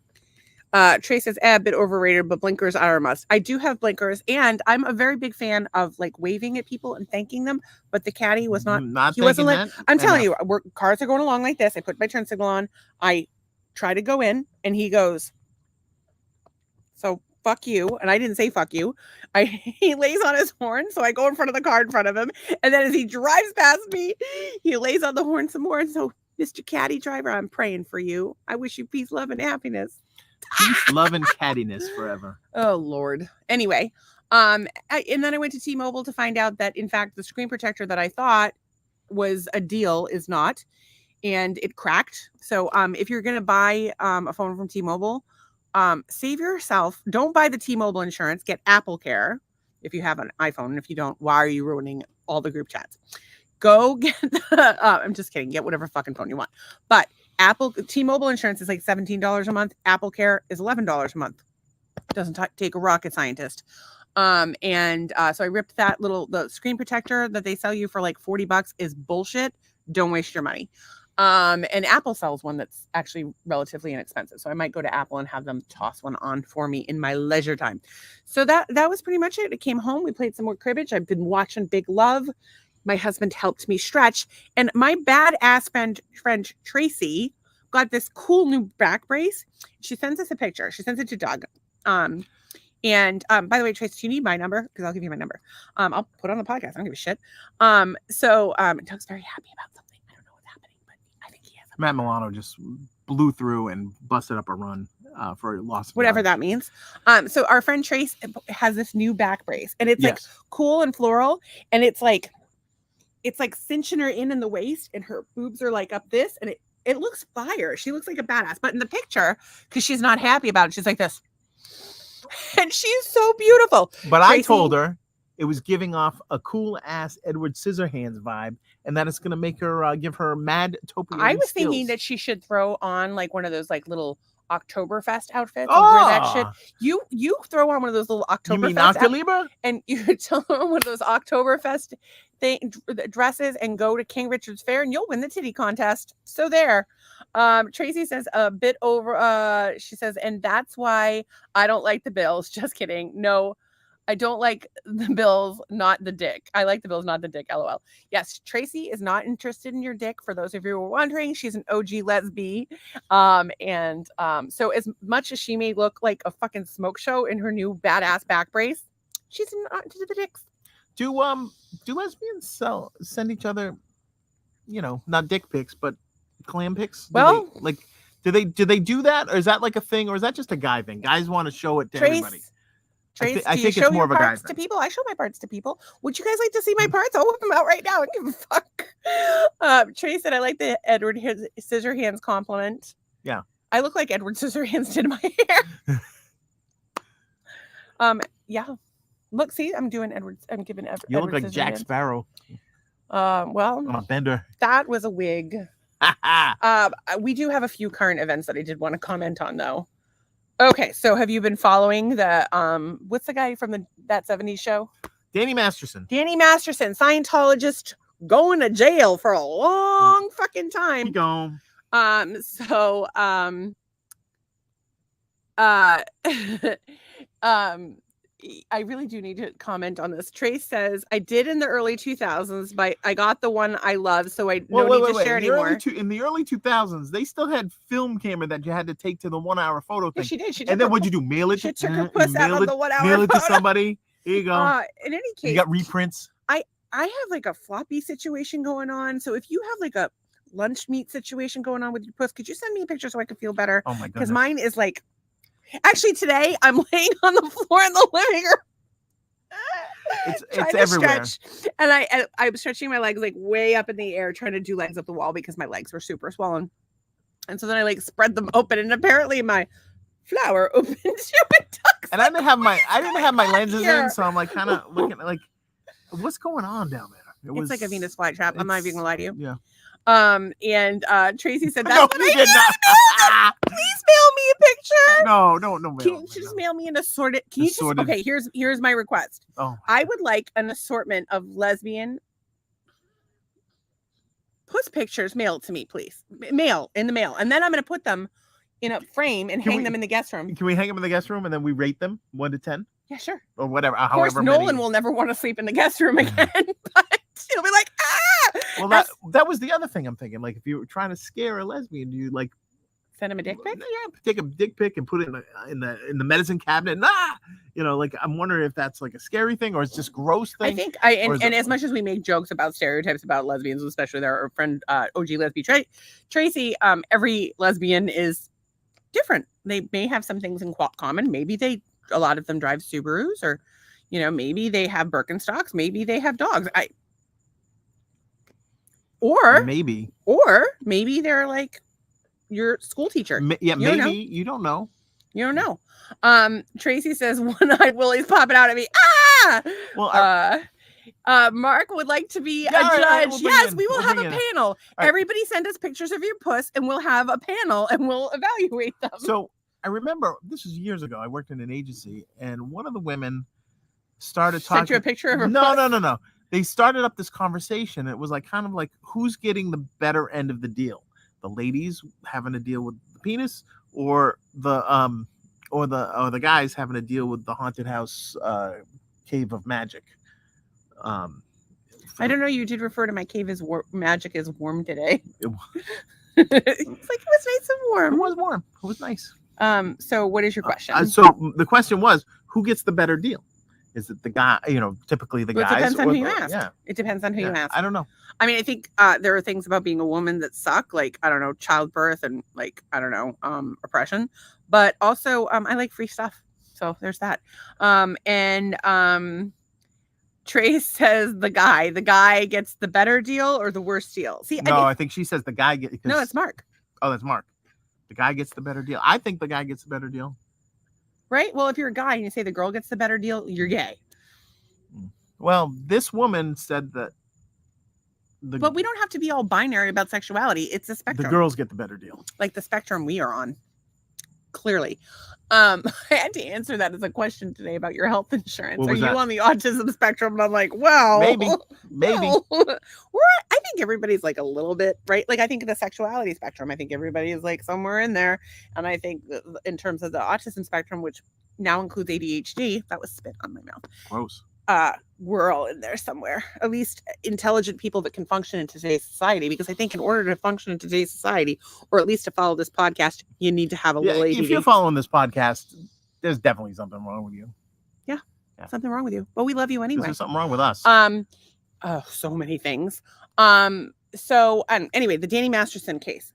S2: Trey says, a bit overrated, but blinkers are a must. I do have blinkers, and I'm a very big fan of like waving at people and thanking them, but the caddy was not he wasn't like, I'm telling you, cars are going along like this. I put my turn signal on. I try to go in, and he goes, "So fuck you," and I didn't say fuck you. He lays on his horn, so I go in front of the car in front of him, and then as he drives past me, he lays on the horn some more. And so, Mr. Caddy driver, I'm praying for you. I wish you peace, love, and happiness.
S1: Peace, love, and cattiness forever.
S2: Oh Lord. Anyway, and then I went to T-Mobile to find out that in fact the screen protector that I thought was a deal is not, and it cracked. So if you're gonna buy a phone from T-Mobile, save yourself. Don't buy the T-Mobile insurance. Get Apple Care if you have an iPhone. If you don't, why are you ruining all the group chats? Go get I'm just kidding. Get whatever fucking phone you want. But T-Mobile insurance is like $17 a month. Apple Care is $11 a month. Doesn't take a rocket scientist. So I ripped the screen protector that they sell you for like $40 is bullshit. Don't waste your money. And Apple sells one that's actually relatively inexpensive. So I might go to Apple and have them toss one on for me in my leisure time. So that was pretty much it. I came home. We played some more cribbage. I've been watching Big Love. My husband helped me stretch. And my badass friend Tracy got this cool new back brace. She sends us a picture. She sends it to Doug. By the way, Tracy, do you need my number? Because I'll give you my number. I'll put it on the podcast. I don't give a shit. Doug's very happy about something.
S1: Matt Milano just blew through and busted up a run for loss of
S2: whatever that means. So our friend Trace has this new back brace, and it's like cool and floral, and it's like cinching her in the waist, and her boobs are like up this, and it looks fire. She looks like a badass. But in the picture, because she's not happy about it, she's like this, and she's so beautiful.
S1: But Tracy, I told her it was giving off a cool ass Edward Scissorhands vibe, and that it's going to make her give her mad topiary
S2: I was
S1: skills.
S2: Thinking that she should throw on like one of those like little Oktoberfest outfits and wear that shit.
S1: Oh,
S2: You throw on one of those little
S1: you mean
S2: Oktoberfest
S1: Octaliba?
S2: and you throw on one of those Oktoberfest dresses and go to King Richard's Fair and you'll win the titty contest. So there. Tracy says a bit over. She says, and that's why I don't like the Bills. Just kidding. No, I don't like the Bills, not the dick. I like the Bills, not the dick. LOL. Yes, Tracy is not interested in your dick. For those of you who are wondering, she's an OG lesbian. So as much as she may look like a fucking smoke show in her new badass back brace, she's not into the dicks.
S1: Do lesbians send each other, not dick pics, but clam pics?
S2: Well,
S1: do they do that, or is that like a thing, or is that just a guy thing? Guys want to show it to everybody.
S2: Trace,
S1: I think it's more of a guy thing.
S2: To people. I show my parts to people. Would you guys like to see my parts? I'll whip them out right now. I don't give a fuck. Trace said, I like the Edward Scissorhands compliment.
S1: Yeah.
S2: I look like Edward Scissorhands did my hair. Yeah. Look, see, I'm giving Edward.
S1: You look like Jack Sparrow.
S2: Well,
S1: on a bender.
S2: That was a wig. We do have a few current events that I did want to comment on, though. Okay, so have you been following the what's the guy from that 70s show?
S1: Danny Masterson.
S2: Danny Masterson, Scientologist, going to jail for a long fucking time.
S1: Keep going.
S2: I really do need to comment on this. Trace says, I did in the early 2000s, but I got the one I love, so I don't need to share anymore.
S1: In the early 2000s, they still had film camera that you had to take to the 1 hour photo thing.
S2: Yeah, she did. She
S1: and then what'd you do? Mail it?
S2: She took her puss out on the 1 hour
S1: Mail it to
S2: photo.
S1: somebody. Here you go.
S2: In any case,
S1: you got reprints.
S2: I have like a floppy situation going on. So if you have like a lunch meat situation going on with your puss, could you send me a picture so I could feel better?
S1: Oh my god.
S2: Because mine is like, actually today I'm laying on the floor in the living room.
S1: It's everywhere.
S2: Stretch, and I'm stretching my legs like way up in the air, trying to do legs up the wall because my legs were super swollen. And so then I like spread them open, and apparently my flower opened to a duck.
S1: And I didn't have my lenses in, so I'm like kind of looking like, what's going on down there?
S2: It's like a Venus flytrap. I'm not even gonna lie to you.
S1: Yeah.
S2: And Tracy said, that's what I
S1: did
S2: not. Please mail me a picture.
S1: No.
S2: Can you just mail me an assorted? Can you just, okay, here's my request.
S1: Oh.
S2: I would like an assortment of lesbian puss pictures mailed to me, please. Mail in the mail. And then I'm going to put them in a frame and hang them in the guest room.
S1: Can we hang them in the guest room and then we rate them 1 to 10?
S2: Yeah, sure.
S1: Or whatever.
S2: Of course, Nolan will never want to sleep in the guest room again, but he'll be like, ah!
S1: Well, that was the other thing I'm thinking. Like, if you were trying to scare a lesbian, do you like
S2: send him a dick pic?
S1: Yeah, take a dick pic and put it in the medicine cabinet. Like I'm wondering if that's like a scary thing or it's just gross thing.
S2: I think and as much as we make jokes about stereotypes about lesbians, especially our friend OG lesbian Tracy, every lesbian is different. They may have some things in common. Maybe a lot of them drive Subarus, or maybe they have Birkenstocks, maybe they have dogs. Or maybe they're like your school teacher.
S1: You don't know.
S2: You don't know. Tracy says, one-eyed Willie's popping out at me. Ah! Well, Mark would like to be a judge. Yes, we will have a panel. Everybody send us pictures of your puss and we'll have a panel and we'll evaluate them.
S1: So I remember this was years ago. I worked in an agency and one of the women started talking.
S2: Sent you a picture of her
S1: puss? No. They started up this conversation. It was like kind of like who's getting the better end of the deal. The ladies having to deal with the penis, or the guys having to deal with the haunted house cave of magic.
S2: I don't know. You did refer to my cave as magic as warm today. It's like it was nice and warm.
S1: It was warm. It was nice.
S2: So what is your question?
S1: So the question was, who gets the better deal? Is it the guy, typically the guys?
S2: It depends on who you ask. Yeah. It depends on who you ask.
S1: I don't know.
S2: I mean, I think there are things about being a woman that suck, like, I don't know, childbirth and like, I don't know, oppression. But also, I like free stuff. So there's that. Trace says the guy gets the better deal or the worst deal. See,
S1: I think she says the guy gets.
S2: No, it's Mark.
S1: Oh, that's Mark. The guy gets the better deal. I think the guy gets the better deal.
S2: Right? Well, if you're a guy and you say the girl gets the better deal, you're gay.
S1: Well, this woman said that.
S2: But we don't have to be all binary about sexuality. It's a spectrum.
S1: The girls get the better deal.
S2: Like the spectrum we are on. clearly. I had to answer that as a question today about your health insurance. Are you on the autism spectrum? And I'm like, well,
S1: maybe.
S2: Well, I think everybody's like a little bit, right? Like, I think the sexuality spectrum, I think everybody is like somewhere in there. And I think in terms of the autism spectrum, which now includes ADHD, that was spit on my mouth.
S1: Gross.
S2: We're all in there somewhere, at least intelligent people that can function in today's society. Because I think in order to function in today's society, or at least to follow this podcast, you need to have a little ADD.
S1: If you're following this podcast, there's definitely something wrong with you.
S2: Yeah, something wrong with you. But we love you anyway.
S1: There's something wrong with us.
S2: So many things. Anyway, the Danny Masterson case.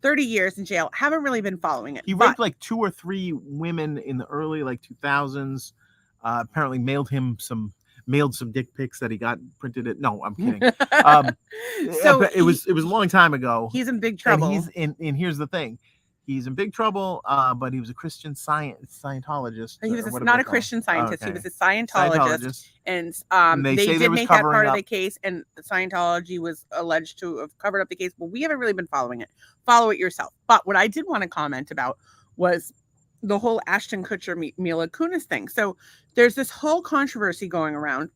S2: 30 years in jail. Haven't really been following it.
S1: He raped like 2 or 3 women in the early 2000s. Apparently mailed some dick pics that he got printed at. No, I'm kidding. So it was a long time ago.
S2: He's in big trouble.
S1: And here's the thing. He's in big trouble, but he was a Christian Scientologist.
S2: He was not a Christian Scientist. Okay. He was a Scientologist. And they did make that part of the case, and Scientology was alleged to have covered up the case. But we haven't really been following it. Follow it yourself. But what I did want to comment about was the whole Ashton Kutcher Mila Kunis thing. So there's this whole controversy going around,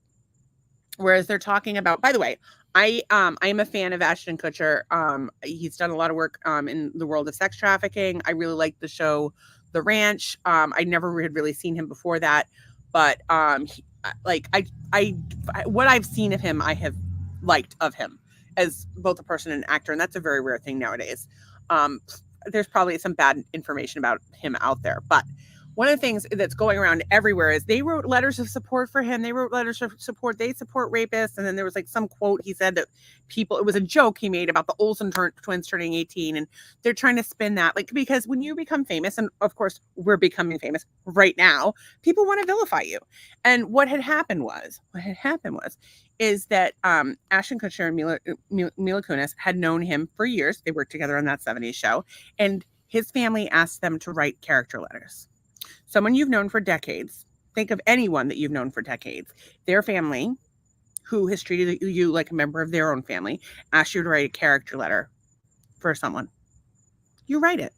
S2: whereas they're talking about, by the way, I am a fan of Ashton Kutcher. He's done a lot of work in the world of sex trafficking. I really like the show The Ranch. I never had really seen him before that, but what I've seen of him, I have liked of him as both a person and an actor, and that's a very rare thing nowadays. There's probably some bad information about him out there, but one of the things that's going around everywhere is they wrote letters of support for him. They wrote letters of support. They support rapists. And then there was like some quote he said that it was a joke he made about the Olsen twins turning 18. And they're trying to spin that, because when you become famous, and of course we're becoming famous right now, people want to vilify you. And what had happened was that Ashton Kutcher and Mila Kunis had known him for years. They worked together on that 70s show. And his family asked them to write character letters. Someone you've known for decades. Think of anyone that you've known for decades. Their family, who has treated you like a member of their own family, asks you to write a character letter for someone. You write it.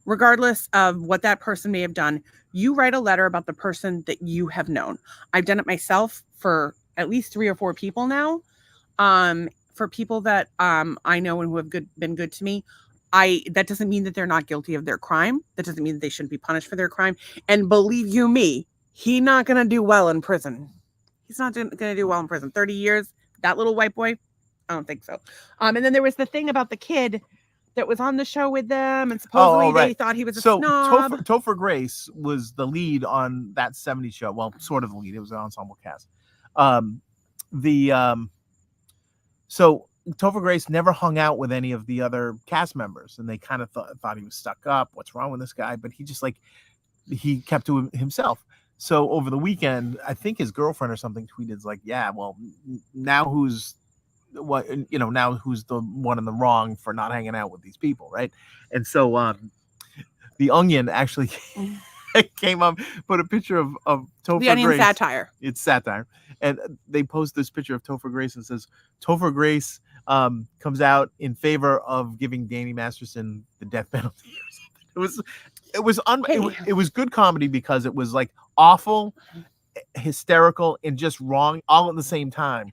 S2: Regardless of what that person may have done, you write a letter about the person that you have known. I've done it myself for at least 3 or 4 people now. For people that I know and who have been good to me. That doesn't mean that they're not guilty of their crime. That doesn't mean that they shouldn't be punished for their crime. And believe you me, he's not going to do well in prison. He's not going to do well in prison. 30 years, that little white boy? I don't think so. And then there was the thing about the kid that was on the show with them, and supposedly they thought he was a snob.
S1: Topher Grace was the lead on that 70s show. Well, sort of the lead. It was an ensemble cast. So Topher Grace never hung out with any of the other cast members, and they kind of thought he was stuck up. What's wrong with this guy? But he just he kept to himself. So over the weekend, I think his girlfriend or something tweeted yeah, well, now who's the one in the wrong for not hanging out with these people, right? And so the Onion actually came up, put a picture of Topher
S2: The Onion
S1: Grace.
S2: satire.
S1: It's satire. And they post this picture of Topher Grace and says, Topher Grace comes out in favor of giving Danny Masterson the death penalty. It was good comedy because it was awful, hysterical, and just wrong all at the same time.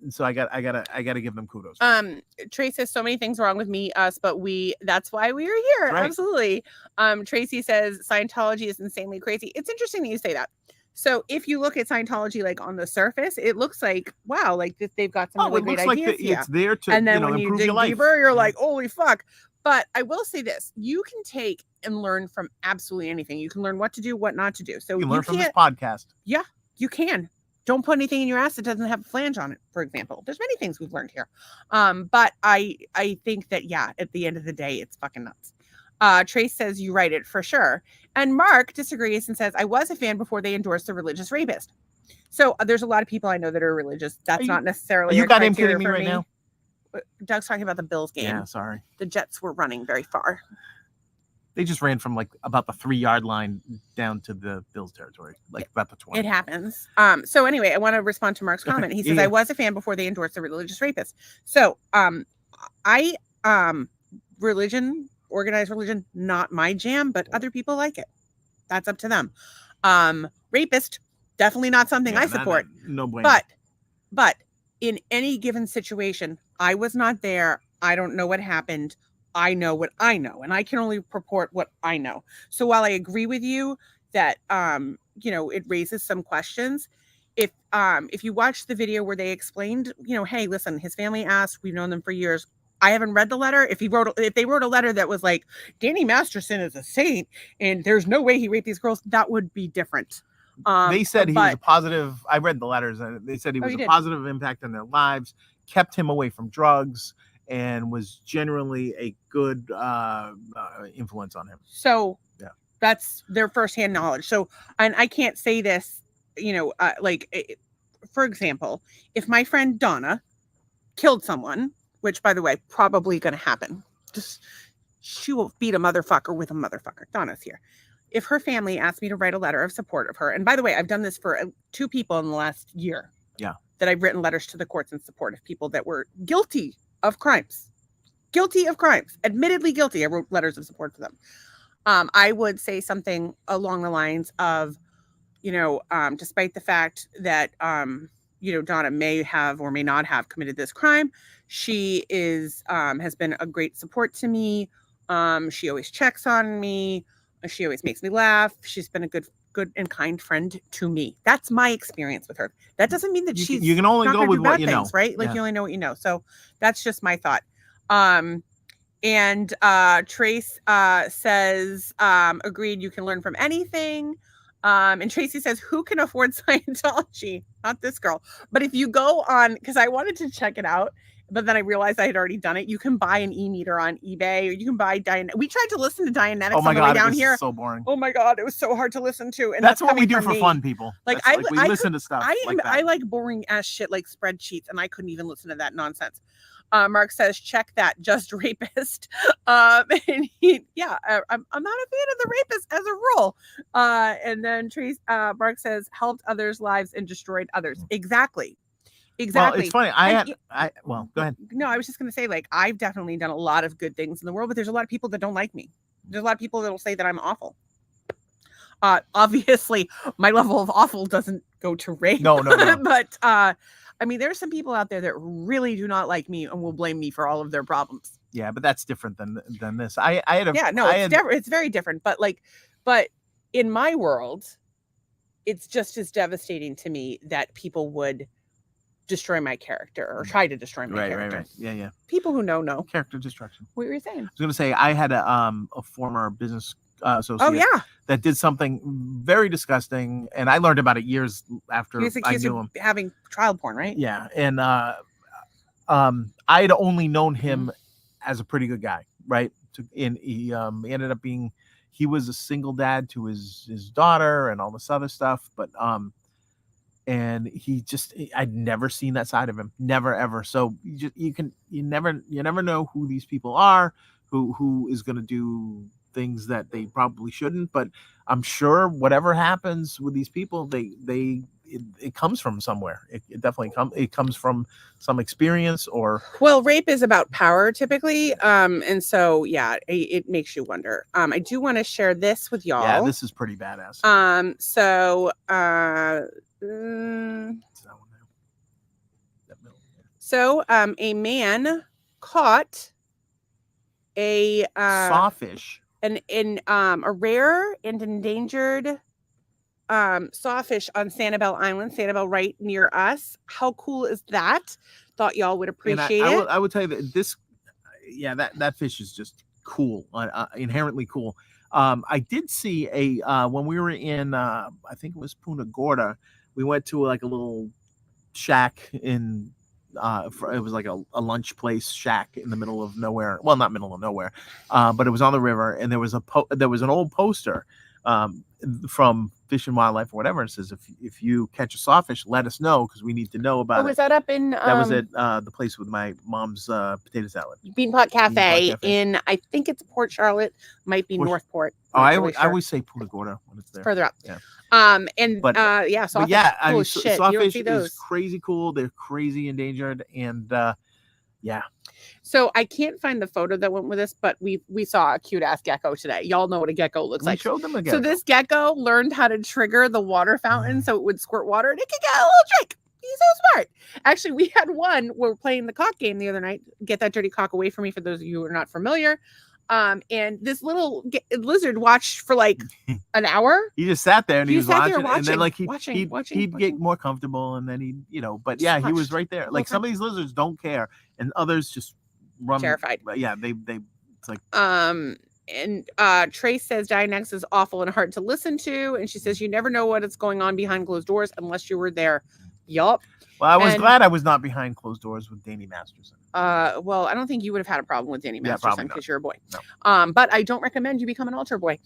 S1: So I gotta give them kudos.
S2: Trace says so many things wrong with me, us, but that's why we are here. Right. Absolutely. Tracy says Scientology is insanely crazy. It's interesting that you say that. So if you look at Scientology on the surface, it looks wow, they've got some really great ideas.
S1: It's there to
S2: and then when
S1: improve
S2: you dig
S1: your life.
S2: deeper, you're like, holy fuck. But I will say this: you can take and learn from absolutely anything. You can learn what to do, what not to do. So
S1: you can learn from this podcast.
S2: Yeah, you can. Don't put anything in your ass that doesn't have a flange on it, for example. There's many things we've learned here. But I think that, at the end of the day, it's fucking nuts. Trace says you write it for sure. And Mark disagrees and says, I was a fan before they endorsed the religious rapist. So there's a lot of people I know that are religious. That's not necessarily
S1: you got him kidding me right now?
S2: Doug's talking about the Bills game.
S1: Yeah, sorry.
S2: The Jets were running very far.
S1: They just ran from about the 3-yard line down to the Bills territory, about the 20.
S2: It happens. So anyway, I want to respond to Mark's comment. He says, I was a fan before they endorsed the religious rapist. So religion organized religion, not my jam, but other people like it. That's up to them. Rapist, definitely not something I support.
S1: No bueno.
S2: But in any given situation, I was not there. I don't know what happened. I know what I know, and I can only purport what I know. So while I agree with you that it raises some questions, if you watch the video where they explained, hey, listen, his family asked, we've known them for years. I haven't read the letter. If they wrote a letter that was like, Danny Masterson is a saint and there's no way he raped these girls, that would be different.
S1: They said he was a positive. I read the letters, and they said he was a positive impact on their lives, kept him away from drugs, and was generally a good influence on him.
S2: So yeah, that's their firsthand knowledge. So, and I can't say this, for example, if my friend Donna killed someone, which by the way, probably going to happen, she will beat a motherfucker with a motherfucker. Donna's here. If her family asked me to write a letter of support of her, and by the way, I've done this for 2 people in the last year.
S1: Yeah.
S2: That I've written letters to the courts in support of people that were guilty of crimes. Admittedly guilty. I wrote letters of support for them. I would say something along the lines of, despite the fact that, Donna may have or may not have committed this crime, she has been a great support to me. She always checks on me. She always makes me laugh. She's been a good and kind friend to me. That's my experience with her. That doesn't mean that
S1: you can only go with what you know,
S2: right? Like you only know what you know. So that's just my thought. And Trace says, agreed, you can learn from anything. And Tracy says, who can afford Scientology? Not this girl. But if you go on, because I wanted to check it out, but then I realized I had already done it. You can buy an e-meter on eBay, or you can buy We tried to listen to Dianetics on the way down here.
S1: So boring.
S2: Oh my God, it was so hard to listen to. And
S1: that's what we do for fun, people.
S2: Like
S1: we listen to stuff.
S2: I like boring ass shit like spreadsheets, and I couldn't even listen to that nonsense. Mark says, check that, just rapist. And I'm not a fan of the rapist as a rule. And then Mark says, helped others' lives and destroyed others. Exactly.
S1: Well, it's funny. Go ahead.
S2: No, I was just going to say, like, I've definitely done a lot of good things in the world, but there's a lot of people that don't like me. There's a lot of people that will say that I'm awful. Obviously, my level of awful doesn't go to rape.
S1: No.
S2: But there are some people out there that really do not like me and will blame me for all of their problems.
S1: Yeah, but that's different than this.
S2: It's very different. But in my world, it's just as devastating to me that people would destroy my character or try to destroy my character.
S1: Right. Yeah.
S2: People who know.
S1: Character destruction.
S2: What were you saying?
S1: I was going to say, I had a former business associate that did something very disgusting, and I learned about it years after I knew him.
S2: Having child porn, right?
S1: Yeah, and I had only known him as a pretty good guy, right? And he ended up being, he was a single dad to his daughter and all this other stuff, but and I'd never seen that side of him, never ever. So you never know who these people are, who is going to do things that they probably shouldn't. But I'm sure whatever happens with these people, it comes from somewhere. It definitely comes from some experience or.
S2: Well, rape is about power typically, and so it makes you wonder. I do want to share this with y'all.
S1: Yeah, this is pretty badass.
S2: So a man caught a
S1: sawfish,
S2: a rare and endangered sawfish on Sanibel Island, Sanibel right near us. How cool is that? Thought y'all would appreciate it.
S1: I would tell you that that fish is just cool, inherently cool. I did see when we were in I think it was Punta Gorda, we went to like a little shack in it was like a lunch place shack in the middle of nowhere. Well, not middle of nowhere, but it was on the river, and there was an old poster from Fish and Wildlife or whatever. It says, if you catch a sawfish, let us know, because we need to know about it.
S2: Was that up in
S1: that was at the place with my mom's potato salad,
S2: Beanpot Cafe in, I think it's Port Charlotte, might be Northport.
S1: I always say Punta Gorda when it's there.
S2: Further up.
S1: Yeah.
S2: Sawfish,
S1: sawfish is crazy cool. They're crazy endangered, and Yeah.
S2: So I can't find the photo that went with this, but we saw a cute ass gecko today. Y'all know what a gecko looks like.
S1: We showed them a gecko.
S2: So this gecko learned how to trigger the water fountain so it would squirt water, and it could get a little trick. He's so smart. Actually, we had one. We were playing the cock game the other night. Get that dirty cock away from me, for those of you who are not familiar. And this little lizard watched for like an hour.
S1: He just sat there and he was watching, and then like
S2: he'd
S1: get more comfortable, and then he'd, but yeah, he was right there. Like some of these lizards don't care, and others just run
S2: terrified.
S1: Yeah, they it's like
S2: and Trace says Dianex is awful and hard to listen to, and she says you never know what is going on behind closed doors unless you were there. Yup.
S1: Well, I was glad I was not behind closed doors with Danny Masterson.
S2: Well, I don't think you would have had a problem with Danny Masterson because you're a boy.
S1: No.
S2: But I don't recommend you become an altar boy.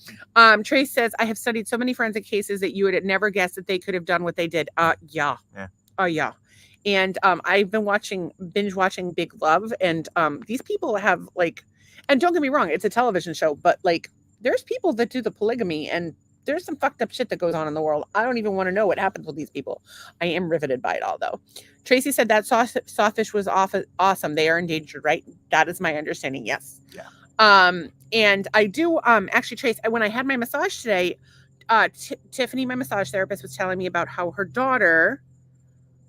S2: Trace says, I have studied so many forensic cases that you would have never guessed that they could have done what they did. Yeah. Yeah. And I've been binge watching Big Love, and these people have like, and don't get me wrong, it's a television show, but like there's people that do the polygamy, and there's some fucked up shit that goes on in the world. I don't even want to know what happens with these people. I am riveted by it all, though. Tracy said that sawfish was awesome. They are endangered, right? That is my understanding. Yes.
S1: Yeah.
S2: And I do actually, Trace, when I had my massage today, Tiffany, my massage therapist, was telling me about how her daughter,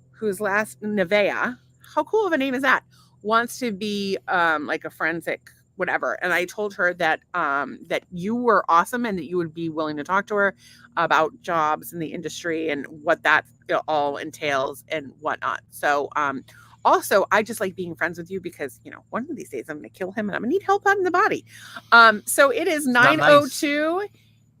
S2: whose last Nevea, how cool of a name is that, wants to be like a forensic whatever. And I told her that that you were awesome and that you would be willing to talk to her about jobs in the industry and what that all entails and whatnot. So also, I just like being friends with you because, one of these days I'm going to kill him and I'm going to need help out in the body. So it is 9:02. Nice.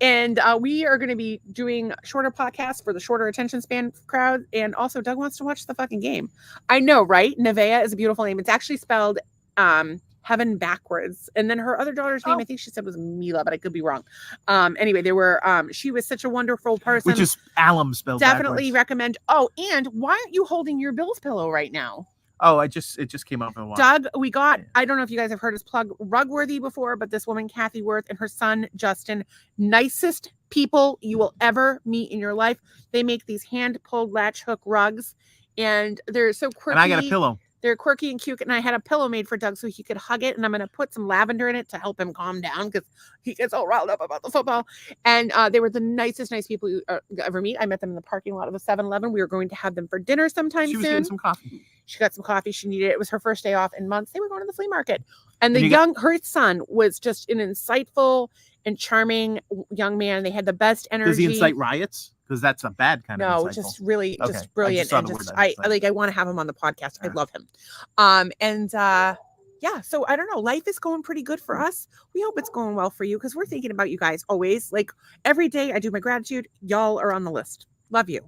S2: And we are going to be doing shorter podcasts for the shorter attention span crowd. And also, Doug wants to watch the fucking game. I know, right? Nevea is a beautiful name. It's actually spelled heaven backwards. And then her other daughter's name, I think she said was Mila, but I could be wrong. Anyway, they were she was such a wonderful person.
S1: Which is alum spelled
S2: definitely
S1: backwards.
S2: Recommend. Oh, and why aren't you holding your Bill's pillow right now?
S1: Oh, it just came up in a while.
S2: Doug, we got, I don't know if you guys have heard us plug Rugworthy before, but this woman, Kathy Worth, and her son, Justin, nicest people you will ever meet in your life. They make these hand-pulled latch hook rugs, and they're so quirky.
S1: And I got a pillow.
S2: They're quirky and cute, and I had a pillow made for Doug so he could hug it, and I'm going to put some lavender in it to help him calm down because he gets all riled up about the football. And they were the nicest, nice people you ever meet. I met them in the parking lot of a 7-Eleven. We were going to have them for dinner sometime soon. She was
S1: getting some coffee.
S2: She got some coffee. She needed it. It was her first day off in months. They were going to the flea market. And her son was just an insightful and charming young man. They had the best energy.
S1: Does he incite riots? Because that's a bad kind of insightful.
S2: No, just really, just brilliant. I want to have him on the podcast. I love him. Yeah, so I don't know. Life is going pretty good for us. We hope it's going well for you because we're thinking about you guys always. Like every day I do my gratitude. Y'all are on the list. Love you.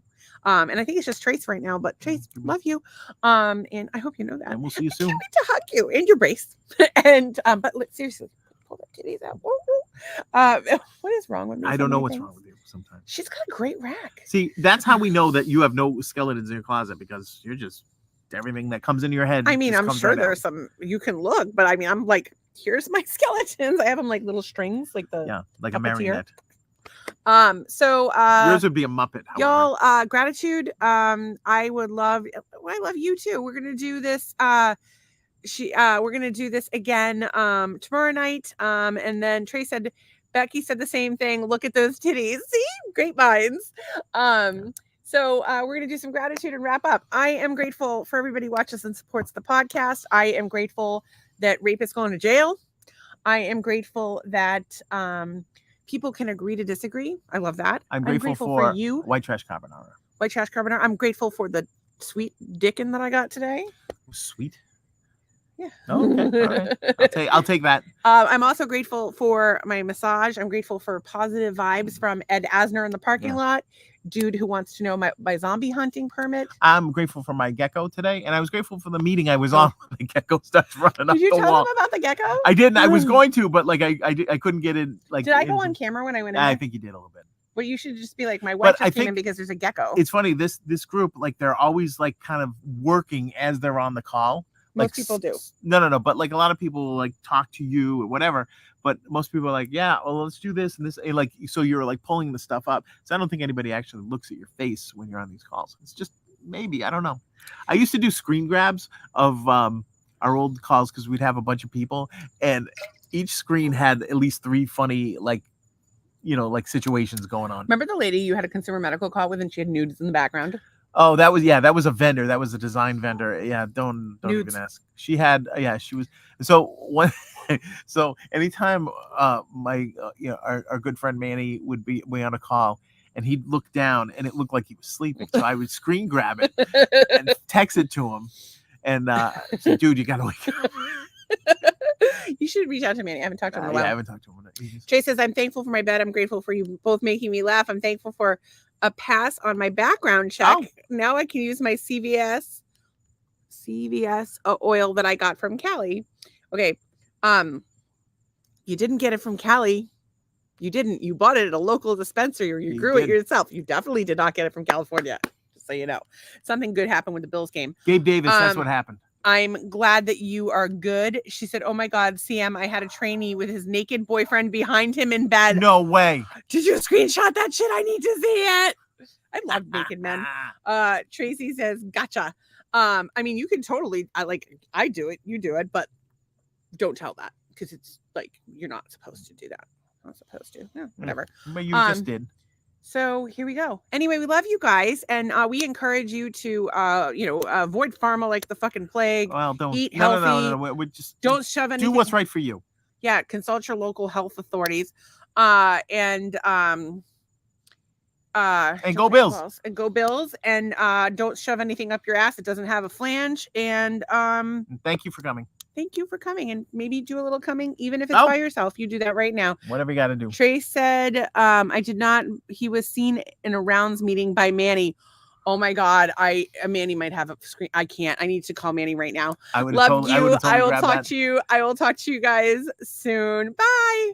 S2: And I think it's just Trace right now, but Trace, love you. And I hope you know that.
S1: And we'll see you soon.
S2: I can't wait to hug you and your brace. And but seriously, pull the titties out. What is wrong with me?
S1: I don't know what's wrong with you sometimes.
S2: She's got a great rack.
S1: See, that's how we know that you have no skeletons in your closet because you're just everything that comes into your head.
S2: I mean, I'm sure there's some you can look, but I mean, I'm like, here's my skeletons. I have them like little strings, like
S1: a marionette.
S2: So
S1: yours would be a Muppet. However.
S2: Y'all, gratitude. I love you too. We're gonna do this. We're gonna do this again tomorrow night. And then Becky said the same thing. Look at those titties. See, great minds. So we're gonna do some gratitude and wrap up. I am grateful for everybody who watches and supports the podcast. I am grateful that rapists going to jail. I am grateful that people can agree to disagree. I love that.
S1: I'm grateful for you. White trash carbonara.
S2: White trash carbonara. I'm grateful for the sweet dickin' that I got today.
S1: Sweet.
S2: Yeah.
S1: Oh, okay. All right. I'll take that.
S2: I'm also grateful for my massage. I'm grateful for positive vibes from Ed Asner in the parking lot. Dude who wants to know my zombie hunting permit.
S1: I'm grateful for my gecko today, and I was grateful for the meeting I was on when the gecko starts running up the wall.
S2: Did you tell them about the gecko?
S1: I didn't. I was going to, but like I couldn't get in. Like,
S2: did I go on camera when I went in?
S1: I think you did a little bit.
S2: Well, you should just be like, my wife just came in because there's a gecko.
S1: It's funny. This group, like, they're always like kind of working as they're on the call.
S2: Most people do.
S1: No. But like a lot of people like talk to you or whatever. But most people are like, yeah, well, let's do this and this. And like, so you're like pulling the stuff up. So I don't think anybody actually looks at your face when you're on these calls. It's just maybe, I don't know. I used to do screen grabs of our our old calls because we'd have a bunch of people, and each screen had at least 3 funny like situations going on.
S2: Remember the lady you had a consumer medical call with, and she had nudes in the background?
S1: Oh, that was a vendor. That was a design vendor. Yeah, don't
S2: Nudes.
S1: even ask. She had she was so one. So anytime my our good friend Manny would be on a call, and he'd look down and it looked like he was sleeping, so I would screen grab it and text it to him, and say, dude, you gotta wake up.
S2: You should reach out to Manny. I haven't talked to him in a while.
S1: Yeah, I haven't talked to him.
S2: Jay says, I'm thankful for my bed. I'm grateful for you both making me laugh. I'm thankful for a pass on my background check. Oh. Now I can use my CVS oil that I got from Cali. Okay. You didn't get it from Cali. You didn't. You bought it at a local dispensary, or you grew it yourself. You definitely did not get it from California. Just so you know. Something good happened with the Bills game.
S1: Gabe Davis, that's what happened.
S2: I'm glad that you are good. She said, oh my God, CM, I had a trainee with his naked boyfriend behind him in bed.
S1: No way.
S2: Did you screenshot that shit? I need to see it. I love naked men. Tracy says, gotcha. I mean, you can totally, I do it, you do it, but don't tell that, because it's like, you're not supposed to do that. Not supposed to. Yeah, whatever.
S1: But you just did.
S2: So here we go. Anyway, we love you guys, and we encourage you to, avoid pharma like the fucking plague.
S1: Well, don't
S2: eat healthy.
S1: No. We just
S2: don't shove anything.
S1: Do what's right for you.
S2: Yeah, consult your local health authorities, and
S1: go Bills.
S2: And go Bills, and don't shove anything up your ass. It doesn't have a flange. And
S1: thank you for coming.
S2: Thank you for coming, and maybe do a little coming, even if it's by yourself. You do that right now.
S1: Whatever you got to do.
S2: Trace said, I did not. He was seen in a rounds meeting by Manny. Oh my God, Manny might have a screen. I can't. I need to call Manny right now. Love you. I will talk to you. I will talk to you guys soon. Bye.